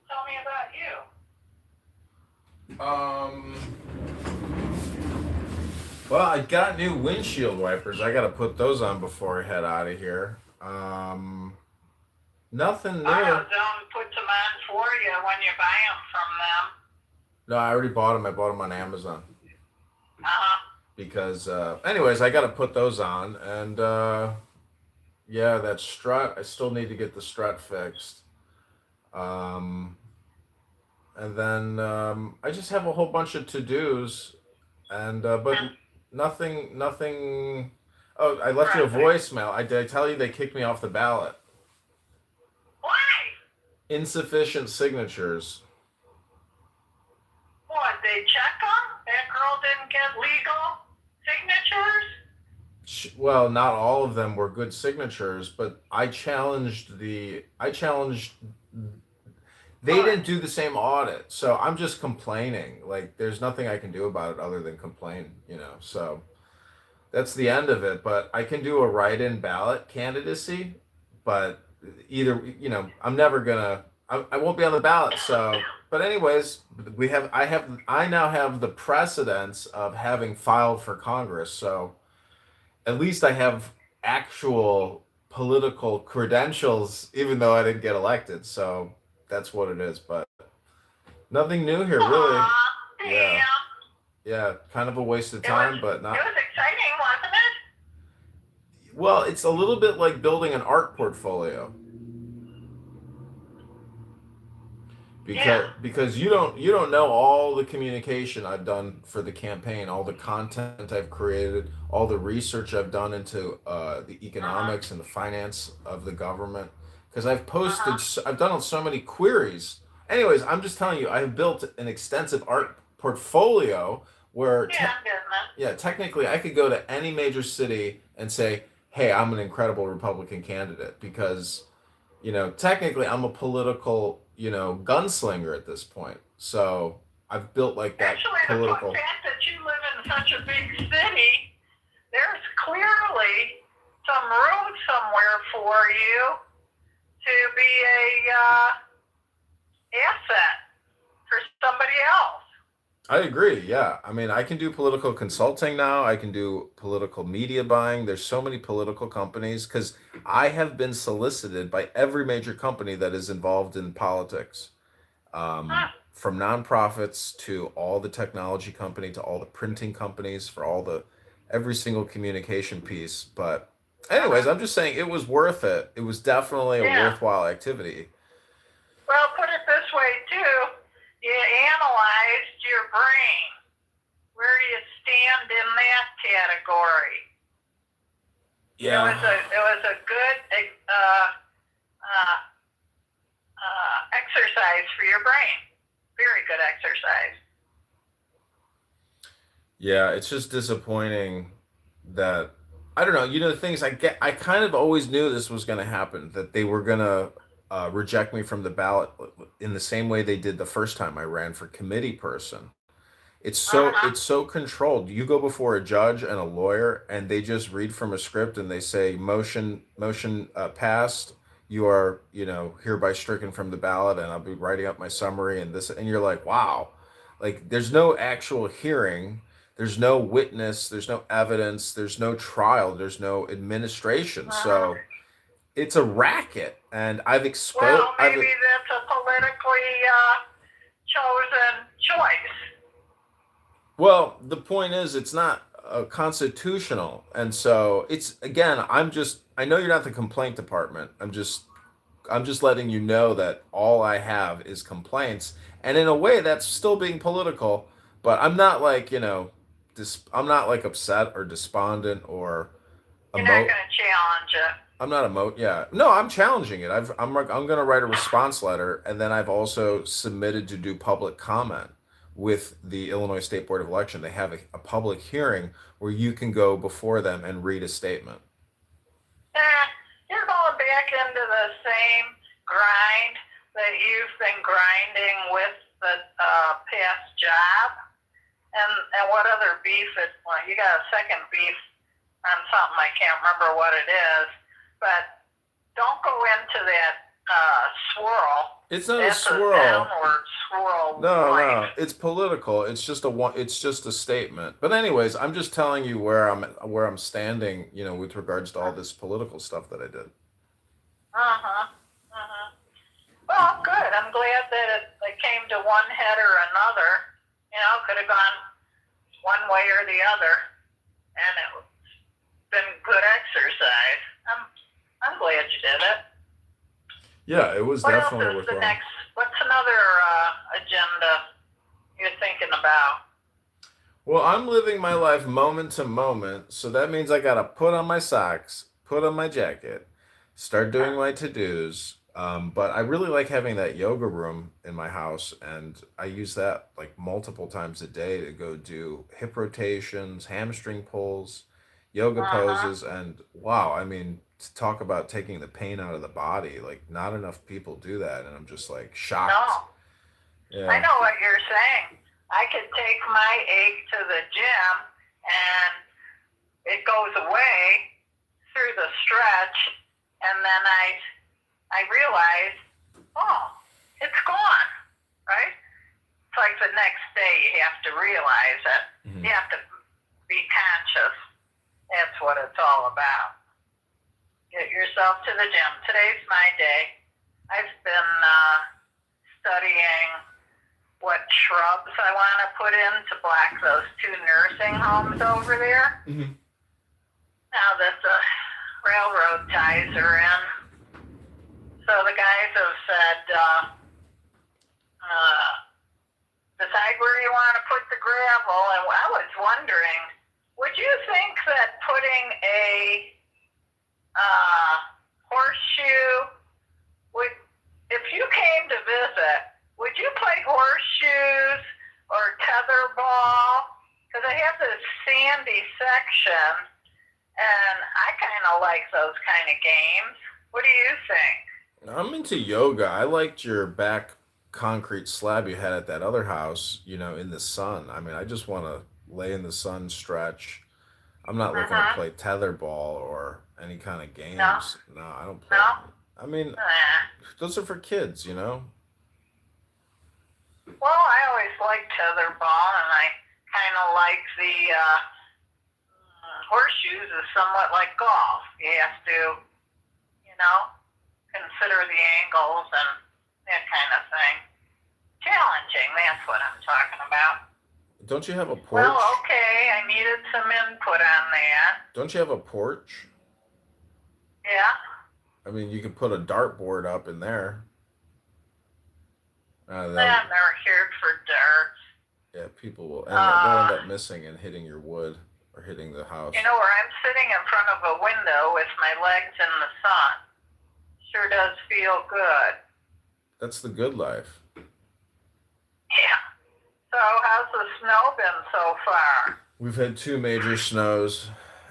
Tell me about you. Well, I got new windshield wipers. I got to put those on before I head out of here. Nothing new. AutoZone puts them on for you when you buy them from them. No, I already bought them. I bought them on Amazon. Because, anyways, I got to put those on. And, yeah, that strut, I still need to get the strut fixed. And then I just have a whole bunch of to-dos. And, but nothing. Oh, I left you a voicemail. Did I tell you they kicked me off the ballot? Why? Insufficient signatures. What, they check them? That girl didn't get legal signatures? Well, not all of them were good signatures, but they didn't do the same audit. So I'm just complaining. Like, there's nothing I can do about it other than complain, so that's the end of it. But I can do a write-in ballot candidacy, but either, I'm never gonna, I won't be on the ballot. So, but anyways, I now have the precedence of having filed for Congress. So at least I have actual political credentials, even though I didn't get elected. So that's what it is. But nothing new here, really. Yeah, kind of a waste of time, but not. It was exciting, wasn't it? Well, it's a little bit like building an art portfolio. Because you don't know all the communication I've done for the campaign, all the content I've created, all the research I've done into the economics and the finance of the government. Because I've I've done so many queries. Anyways, I'm just telling you, I've built an extensive art portfolio where technically I could go to any major city and say, hey, I'm an incredible Republican candidate, because technically I'm a political gunslinger at this point. So I've built like that political. The fact that you live in such a big city, there's clearly some room somewhere for you to be a asset for somebody else. I agree. Yeah. I mean, I can do political consulting now. I can do political media buying. There's so many political companies because I have been solicited by every major company that is involved in politics, from nonprofits to all the technology company to all the printing companies, for all the every single communication piece. But anyways, I'm just saying it was worth it. It was definitely a Yeah. worthwhile activity. Well, put it this way too. You analyzed your brain. Where do you stand in that category? Yeah. It was a good exercise for your brain. Very good exercise. Yeah, it's just disappointing that I don't know. You know, the things I get, I kind of always knew this was going to happen. That they were going to reject me from the ballot in the same way they did the first time I ran for committee person. It's so controlled. You go before a judge and a lawyer, and they just read from a script and they say motion passed. You are hereby stricken from the ballot, and I'll be writing up my summary and this, and you're like, wow, like there's no actual hearing, there's no witness, there's no evidence, there's no trial, there's no administration. So it's a racket, and I've exposed. Well, maybe that's a politically chosen choice. Well, the point is, it's not constitutional, and so it's again. I know you're not the complaint department. I'm just letting you know that all I have is complaints, and in a way, that's still being political. But I'm not like I'm not like upset or despondent or You're not going to challenge it. I'm not yeah. No, I'm challenging it. I'm going to write a response letter, and then I've also submitted to do public comment with the Illinois State Board of Election. They have a public hearing where you can go before them and read a statement. You're going back into the same grind that you've been grinding with the past job. And what other beef? Well, you got a second beef on something. I can't remember what it is. But don't go into that swirl. It's not That's a swirl. A downward swirl. No, it's political. It's just a statement. But anyways, I'm just telling you where I'm standing, with regards to all this political stuff that I did. Well, good. I'm glad that it came to one head or another. Could have gone one way or the other, and it's been good exercise. I'm glad you did it. Yeah, it was definitely worthwhile. What's another agenda you're thinking about? Well, I'm living my life moment to moment, so that means I gotta put on my socks, put on my jacket, start doing my to-dos. But I really like having that yoga room in my house, and I use that like multiple times a day to go do hip rotations, hamstring pulls, yoga poses, and wow, I mean, to talk about taking the pain out of the body, like not enough people do that, and I'm just like shocked. No. Yeah. I know what you're saying. I could take my ache to the gym and it goes away through the stretch, and then I realize, it's gone, right? It's like the next day you have to realize it. You have to be conscious. That's what it's all about. Get yourself to the gym. Today's my day. I've been studying what shrubs I want to put in to block those 2 nursing homes over there. Now that the railroad ties are in. So the guys have said, decide where you want to put the gravel. And I was wondering, would you think that putting a horseshoe if you came to visit, would you play horseshoes or tetherball? Because I have this sandy section, and I kind of like those kind of games. What do you think? I'm into yoga. I liked your back concrete slab you had at that other house, in the sun. I mean, I just want to lay in the sun, stretch. I'm not looking to play tetherball or any kind of games. No, I don't play. No? I mean, those are for kids, Well, I always liked tetherball, and I kind of like the horseshoes is somewhat like golf. You have to, consider the angles and that kind of thing. Challenging, that's what I'm talking about. Don't you have a porch? Well, okay, I needed some input on that. Don't you have a porch? Yeah. I mean, you could put a dartboard up in there. I've never cared for darts. Yeah, people will they'll end up missing and hitting your wood or hitting the house. You know where I'm sitting in front of a window with my legs in the sun. Sure does feel good. That's the good life. Yeah. So how's the snow been so far? We've had 2 major snows,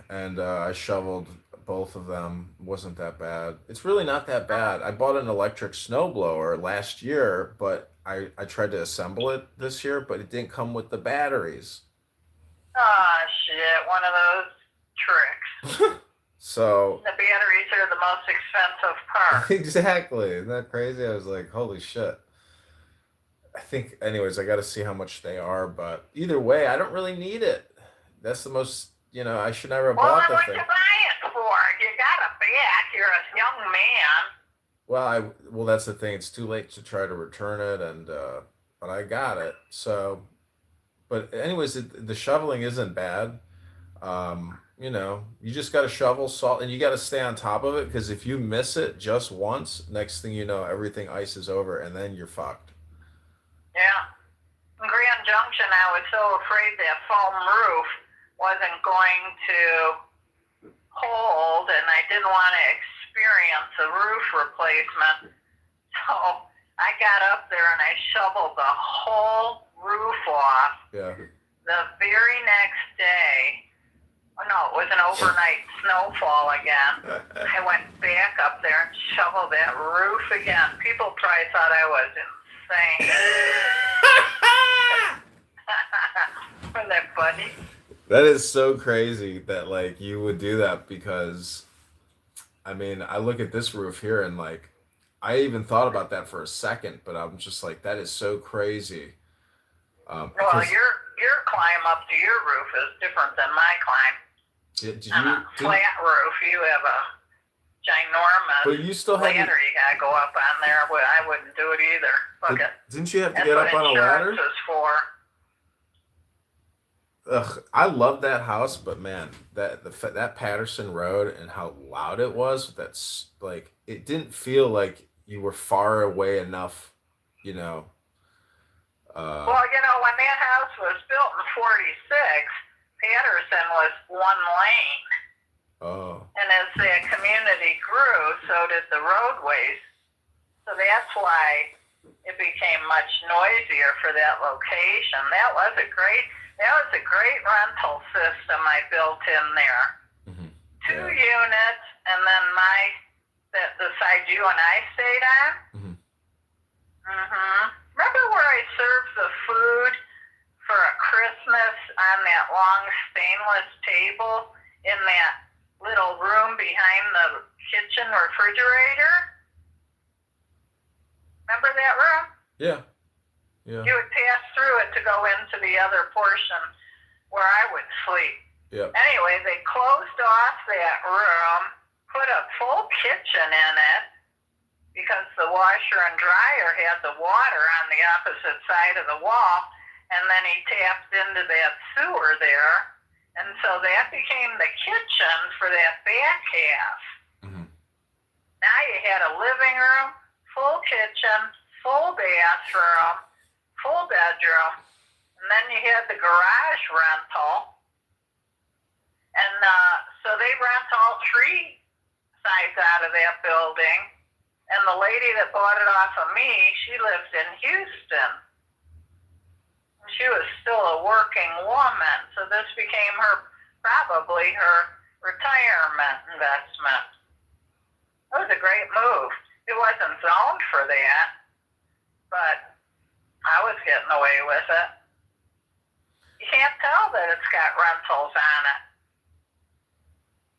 and I shoveled both of them. Wasn't that bad. It's really not that bad. I bought an electric snowblower last year, but I tried to assemble it this year, but it didn't come with the batteries. Oh, shit. One of those tricks. So the batteries are the most expensive part. Exactly. Isn't that crazy? I was like, holy shit. I think, anyways, I got to see how much they are, but either way, I don't really need it. That's the most, I should never have bought the Well, then thing. what you buy it for? You got a bat. You're a young man. Well, that's the thing. It's too late to try to return it, and but I got it. So, but anyways, the shoveling isn't bad. You just got to shovel salt, and you got to stay on top of it, because if you miss it just once, next thing you know, everything ices over, and then you're fucked. Yeah. In Grand Junction, I was so afraid that foam roof wasn't going to hold, and I didn't want to experience a roof replacement. So I got up there and I shoveled the whole roof off. Yeah. The very next day, no, it was an overnight snowfall again. I went back up there and shoveled that roof again. People probably thought I was insane. Wasn't that funny? That is so crazy that like you would do that, because I mean, I look at this roof here and like I even thought about that for a second, but I'm just like, that is so crazy. Well, your climb up to your roof is different than my climb. Did On a flat roof, you have a ginormous but you still had ladder you gotta go up on there. Well, I wouldn't do it either. Fuck it. Didn't you have to That's get what up on a ladder? insurance is for. Ugh, I love that house, but man, that Patterson Road and how loud it was, that's like, it didn't feel like you were far away enough, Well, when that house was built in '46, Patterson was one lane. Oh. And as the community grew, so did the roadways. So that's why it became much noisier for that location. That was a great rental system I built in there. Mm-hmm. 2 units, and then the side you and I stayed on. Mm-hmm. Mm-hmm. Remember where I served the food for a Christmas on that long stainless table in that little room behind the kitchen refrigerator? Remember that room? Yeah. Yeah. You would pass through it to go into the other portion where I would sleep. Yeah. Anyway, they closed off that room, put a full kitchen in it, because the washer and dryer had the water on the opposite side of the wall, and then he tapped into that sewer there, and so that became the kitchen for that back half. Mm-hmm. Now you had a living room, full kitchen, full bathroom, full bedroom, and then you had the garage rental, and so they rent all 3 sides out of that building. And the lady that bought it off of me, she lived in Houston. She was still a working woman, so this became probably her retirement investment. It was a great move. It wasn't zoned for that, but I was getting away with it. You can't tell that it's got rentals on it.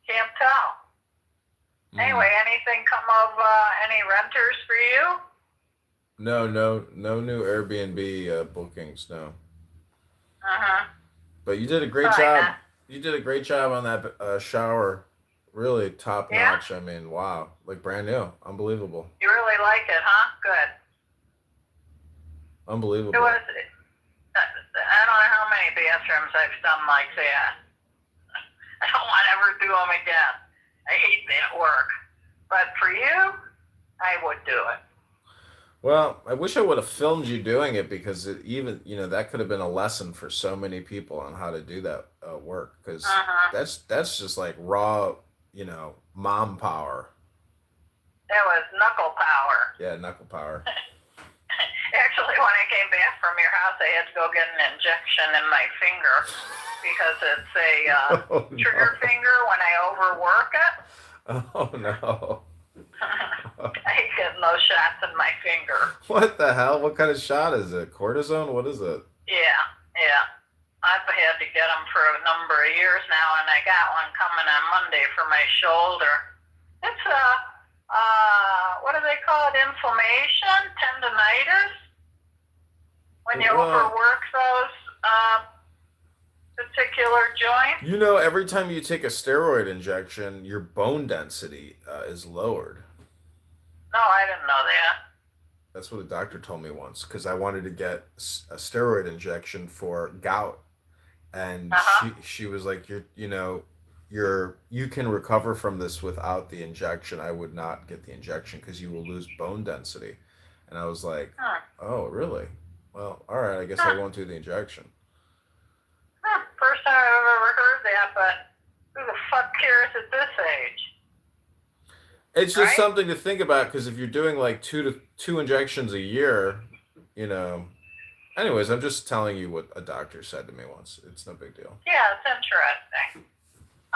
Can't tell. Anyway, anything come of any renters for you? No new Airbnb bookings, no. Uh-huh. But you did a great job. You did a great job on that shower. Really top notch. I mean, wow, like brand new, unbelievable. You really like it, huh? Good. Unbelievable. It was I don't know how many bathrooms I've done like that. I don't want to ever do them again. I hate that work. But for you, I would do it. Well, I wish I would have filmed you doing it because that could have been a lesson for so many people on how to do that work because that's just like raw, mom power. That was knuckle power. Yeah, knuckle power. Actually, when I came back from your house, I had to go get an injection in my finger because it's a trigger finger when I overwork it. Oh, no. I hate getting those shots in my finger. What the hell? What kind of shot is it? Cortisone? What is it? Yeah. I've had to get them for a number of years now, and I got one coming on Monday for my shoulder. It's what do they call it? Inflammation? Tendinitis? When you overwork those particular joints? Every time you take a steroid injection, your bone density is lowered. No, I didn't know that. That's what a doctor told me once because I wanted to get a steroid injection for gout, and she was like, you can recover from this without the injection. I would not get the injection because you will lose bone density. And I was like, oh, really? Well, all right, I guess I won't do the injection. First time I've ever heard that, but who the fuck cares at this age? It's just something to think about because if you're doing like two injections a year, Anyways, I'm just telling you what a doctor said to me once. It's no big deal. Yeah, it's interesting.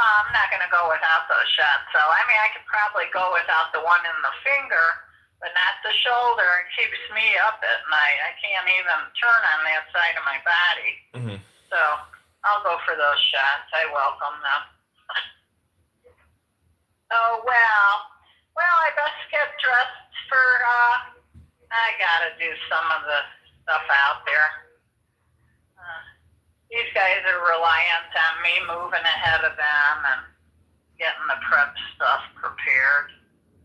I'm not going to go without those shots. So, I mean, I could probably go without the one in the finger, but not the shoulder. It keeps me up at night. I can't even turn on that side of my body. Mm-hmm. So, I'll go for those shots. I welcome them. Oh, well, I best get dressed for, I got to do some of the stuff out there. These guys are reliant on me moving ahead of them and getting the prep stuff prepared.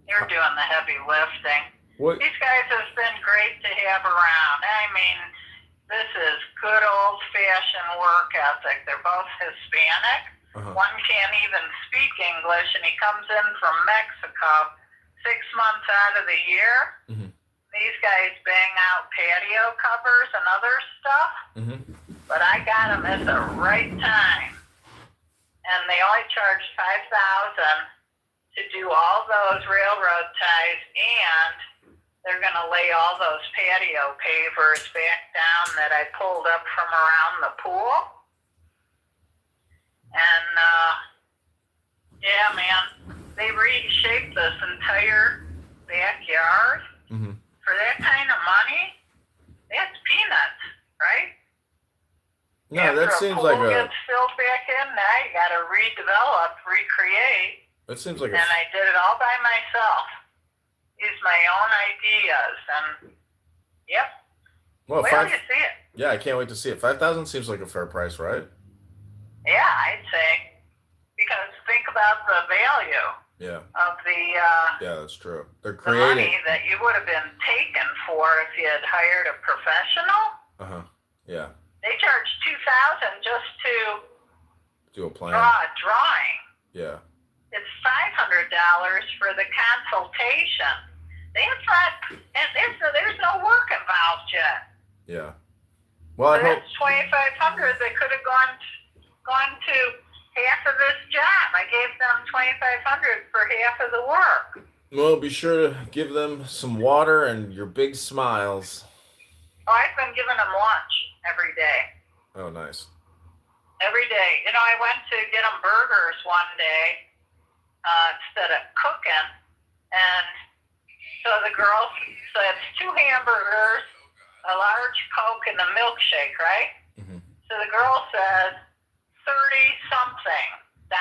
They're doing the heavy lifting. What? These guys have been great to have around. I mean, this is good old-fashioned work ethic. They're both Hispanic. Uh-huh. One can't even speak English, and he comes in from Mexico 6 months out of the year. Mm-hmm. These guys bang out patio covers and other stuff. Mm-hmm. But I got them at the right time. And they only charged $5,000 to do all those railroad ties, and they're going to lay all those patio pavers back down that I pulled up from around the pool. And, yeah, man, they reshaped this entire backyard. Mm-hmm. For that kind of money, that's peanuts, right? No, that seems like a... gets filled back in, now you got to redevelop, recreate. That seems like and I did it all by myself. Used my own ideas, and yep. Well, you see it. Yeah, I can't wait to see it. 5,000 seems like a fair price, right? Yeah, I'd say. Because think about the value. Yeah. Of the yeah, that's true. They're the creating money that you would have been taken for if you had hired a professional. Uh-huh. Yeah. They charge $2,000 just to do a plan. draw a drawing. Yeah. It's $500 for the consultation. That's not, and there's no work involved yet. Yeah. Well, I hope that's $2,500. They could have gone to half of this job. I gave them $2,500 for half of the work. Well, be sure to give them some water and your big smiles. Oh, I've been giving them lunch every day. Oh, nice. Every day. You know, I went to get them burgers one day instead of cooking, and so the girl said, 2 hamburgers, a large Coke, and a milkshake, right? Mm-hmm. So the girl said, $30-something, 30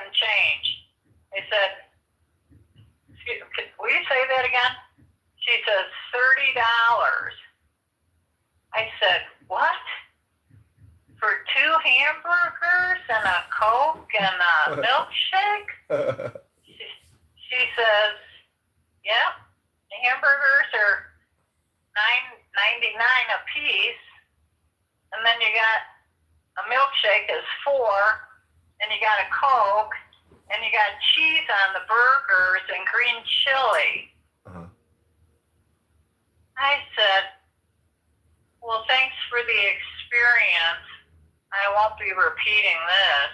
and change. I said, will you say that again? She says, $30. I said, what? For 2 hamburgers and a Coke and a milkshake? She says, yep, the hamburgers are $9.99 a piece, and then you got a milkshake is $4, and you got a Coke, and you got cheese on the burgers and green chili. Uh-huh. I said, well, thanks for the experience. I won't be repeating this.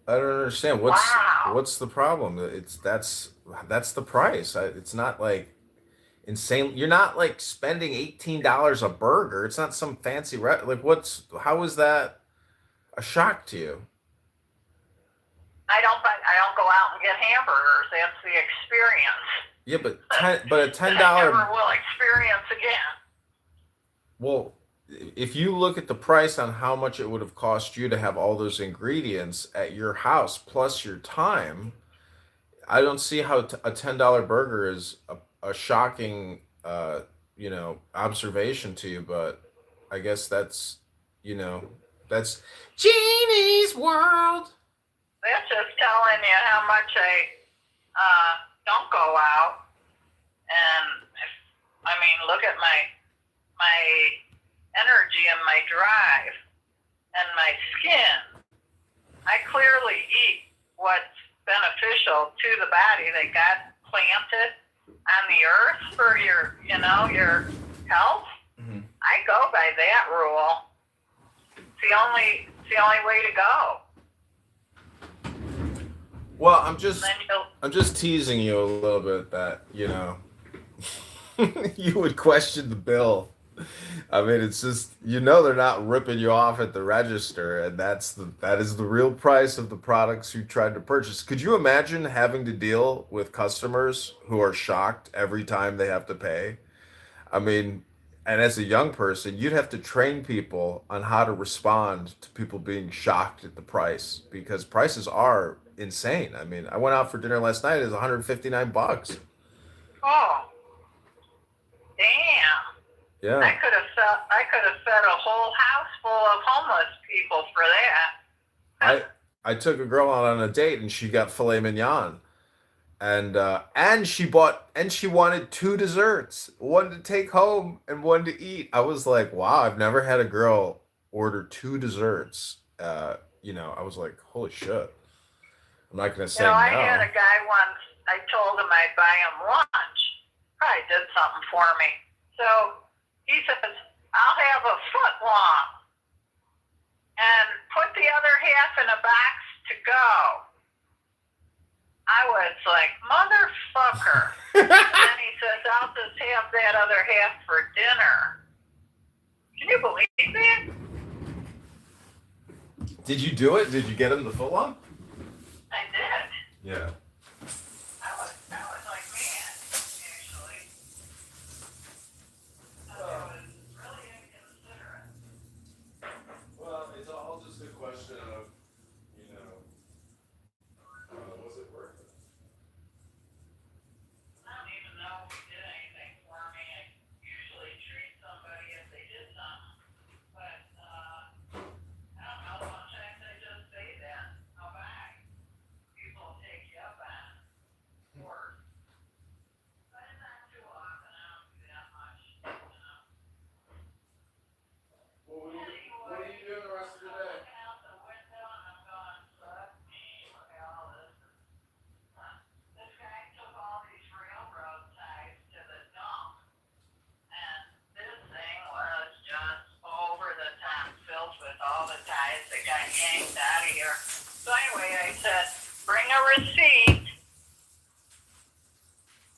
I don't understand. What's the problem? That's the price. It's not like insane. You're not like spending $18 a burger. It's not some fancy like how is that a shock to you? I don't go out and get hamburgers. That's the experience. Yeah, but a $10 I never will experience again. Well, if you look at the price on how much it would have cost you to have all those ingredients at your house plus your time, I don't see how a $10 burger is a shocking, observation to you. But I guess that's Jeannie's world. That's just telling you how much I don't go out. And look at my energy and my drive and my skin. I clearly eat what's beneficial to the body that God planted on the earth for your health. Mm-hmm. I go by that rule. It's the only way to go. Well, I'm just teasing you a little bit that, you would question the bill. I mean, it's just, they're not ripping you off at the register, and that is the real price of the products you tried to purchase. Could you imagine having to deal with customers who are shocked every time they have to pay? I mean, and as a young person, you'd have to train people on how to respond to people being shocked at the price, because prices are insane. I mean, I went out for dinner last night. It was $159. Oh, damn! Yeah. I could have fed a whole house full of homeless people for that. I took a girl out on a date and she got filet mignon, and she wanted 2 desserts, one to take home and one to eat. I was like, wow, I've never had a girl order 2 desserts. I was like, holy shit. I'm not gonna say no. I had a guy once. I told him I'd buy him lunch. Probably did something for me. So he says, I'll have a foot long and put the other half in a box to go. I was like, motherfucker. And then he says, I'll just have that other half for dinner. Can you believe that? Did you do it? Did you get him the foot long? I did. Yeah. I was like, man, actually. I was really inconsiderate. Well, it's all just a question of, was it worth it? I don't even know if he did anything for me. I usually treat somebody if they did something. But, I don't know, sometimes I just say that. I'll back. People take you up on it. Or, but it's not too often. I don't do that much. Well, what are you doing the rest of the day? Looking out the window and I'm going, fuck me, look at all this. This guy took all these railroad ties to the dump. And this thing was just over the top, filled with all the ties that got yanked out of here. So anyway, I said, bring a receipt.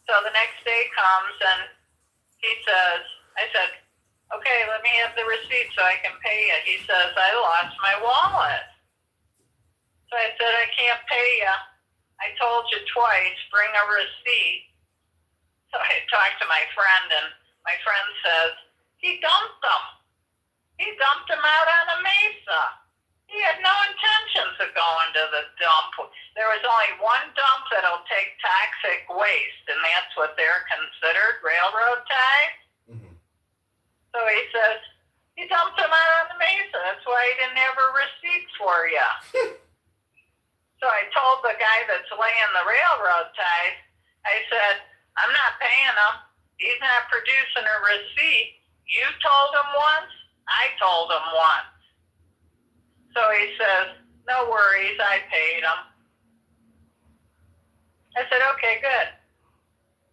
So the next day comes and I said, okay, let me have the receipt so I can pay you. He says, I lost my wallet. So I said, I can't pay you. I told you twice, bring a receipt. So I talked to my friend, and my friend says, he dumped them. He dumped them out on a mesa. He had no intentions of going to the dump. There was only one dump that'll take toxic waste, and that's what they're considered, railroad ties. Mm-hmm. So he says, he dumped them out on the mesa. That's why he didn't have a receipt for you. So I told the guy that's laying the railroad ties, I said, I'm not paying him. He's not producing a receipt. You told him once, I told him once. So he says, no worries, I paid him. I said, okay, good.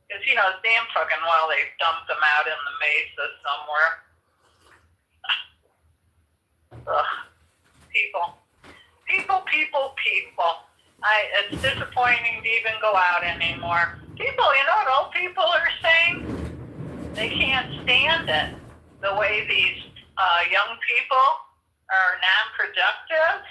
Because, it's damn fucking well they dumped them out in the mesa somewhere. Ugh. People. It's disappointing to even go out anymore. People, you know what old people are saying? They can't stand it. The way these young people are non-productive.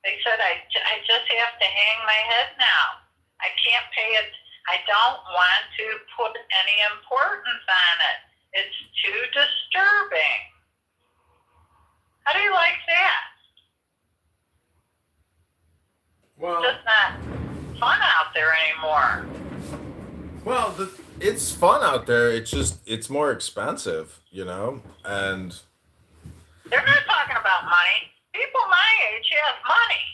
They said, I just have to hang my head now. I can't pay it. I don't want to put any importance on it. It's too disturbing. How do you like that? Well, It's just not fun out there anymore. Well, it's fun out there. It's more expensive, and They're not talking about money. People my age have money.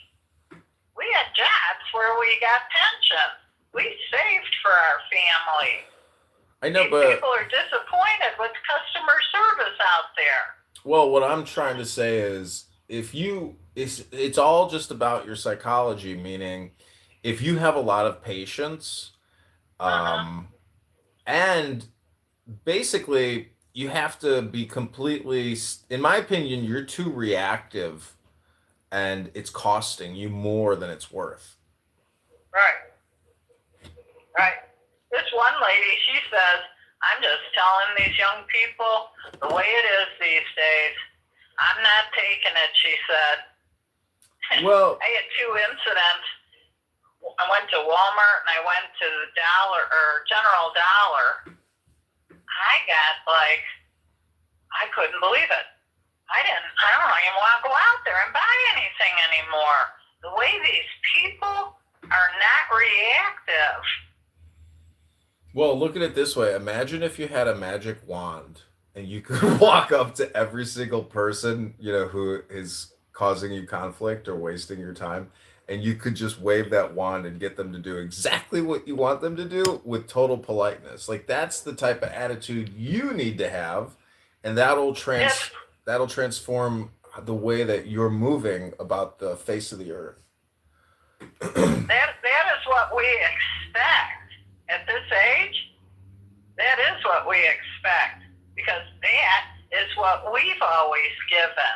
We had jobs where we got pensions. We saved for our family. I know, These but people are disappointed with customer service out there. well, what I'm trying to say is, it's all just about your psychology. Meaning, if you have a lot of patience, and basically you have to be completely, in my opinion, you're too reactive, and it's costing you more than it's worth. Right. This one lady, she says, I'm just telling these young people the way it is these days. I'm not taking it, she said. Well, I had 2 incidents. I went to Walmart and I went to the General Dollar. I got I couldn't believe it. I don't even want to go out there and buy anything anymore. The way these people are not reactive. Well, look at it this way. Imagine if you had a magic wand and you could walk up to every single person, who is causing you conflict or wasting your time, and you could just wave that wand and get them to do exactly what you want them to do with total politeness. Like, that's the type of attitude you need to have, and that'll transform the way that you're moving about the face of the earth. That is what we expect. At this age, that is what we expect, because that is what we've always given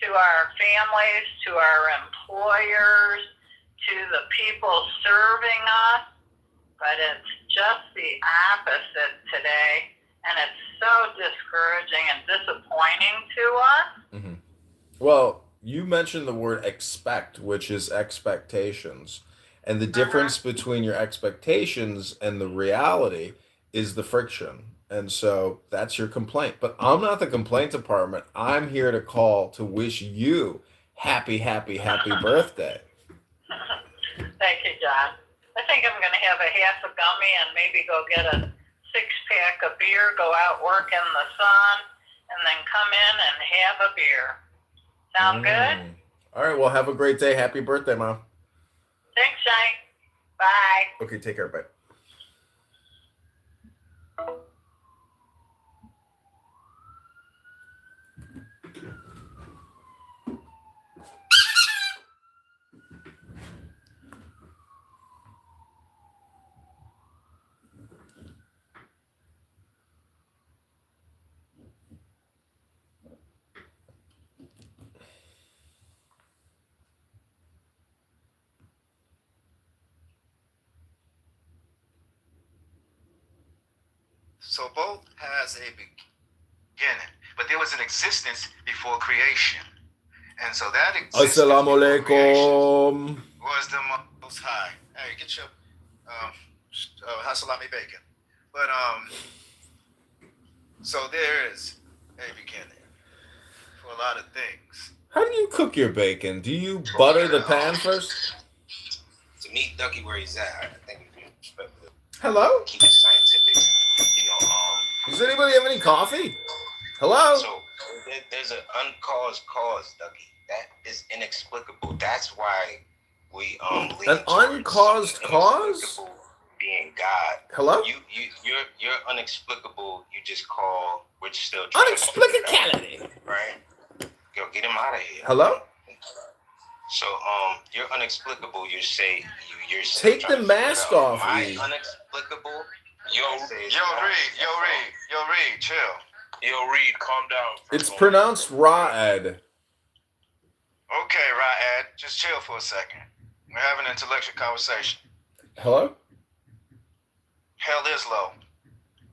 to our families, to our employers, to the people serving us. But it's just the opposite today, and it's so discouraging and disappointing to us. Mm-hmm. Well, you mentioned the word expect, which is expectations. And the difference between your expectations and the reality is the friction. And so that's your complaint. But I'm not the complaint department. I'm here to call to wish you happy birthday. Thank you, John. I think I'm going to have a half a gummy and maybe go get a 6-pack of beer, go out, work in the sun, and then come in and have a beer. Sound good? All right. Well, have a great day. Happy birthday, Mom. Thanks, Shane. Bye. Okay, take care. Bye. So both has a beginning, but there was an existence before creation. And so that existence Assalamu before creation alaikum. was the Most High. Hey, get your salami bacon. But so there is a beginning for a lot of things. How do you cook your bacon? Do you butter the pan first? To meet Ducky where he's at, I think if you respect the Hello? keep it scientific, Does anybody have any coffee? Hello? So there's an uncaused cause, Ducky. That is inexplicable. That's why we An uncaused cause? being God. Hello? You're unexplicable. You just call, which still Unexplicability. right? Yo, get him out of here. Hello? So you're unexplicable. You say you're Take the mask off. My E. unexplicable. Yo, Reed, chill. Yo, Reed, calm down. It's pronounced Ra'ad. Okay, Ra'ad, just chill for a second. We're having an intellectual conversation. Hello? Hell is low.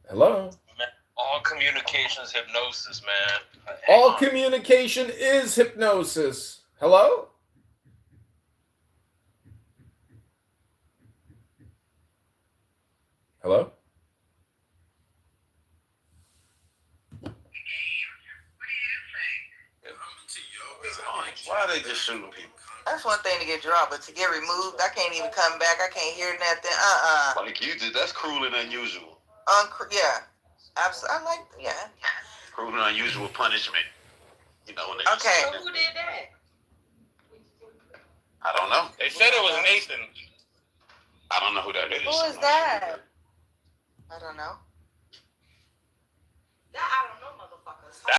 Hello? All communications hypnosis, man. All communication is hypnosis. Hello? Hello? Why are they just shooting people? That's one thing to get dropped, but to get removed, I can't even come back. I can't hear nothing. Like you did, that's cruel and unusual. Yeah. Absolutely. I like, yeah. Cruel and unusual punishment. You know, when they Okay. So who did that? I don't know. They said it was Nathan. I don't know who that is. Who is that? I don't know.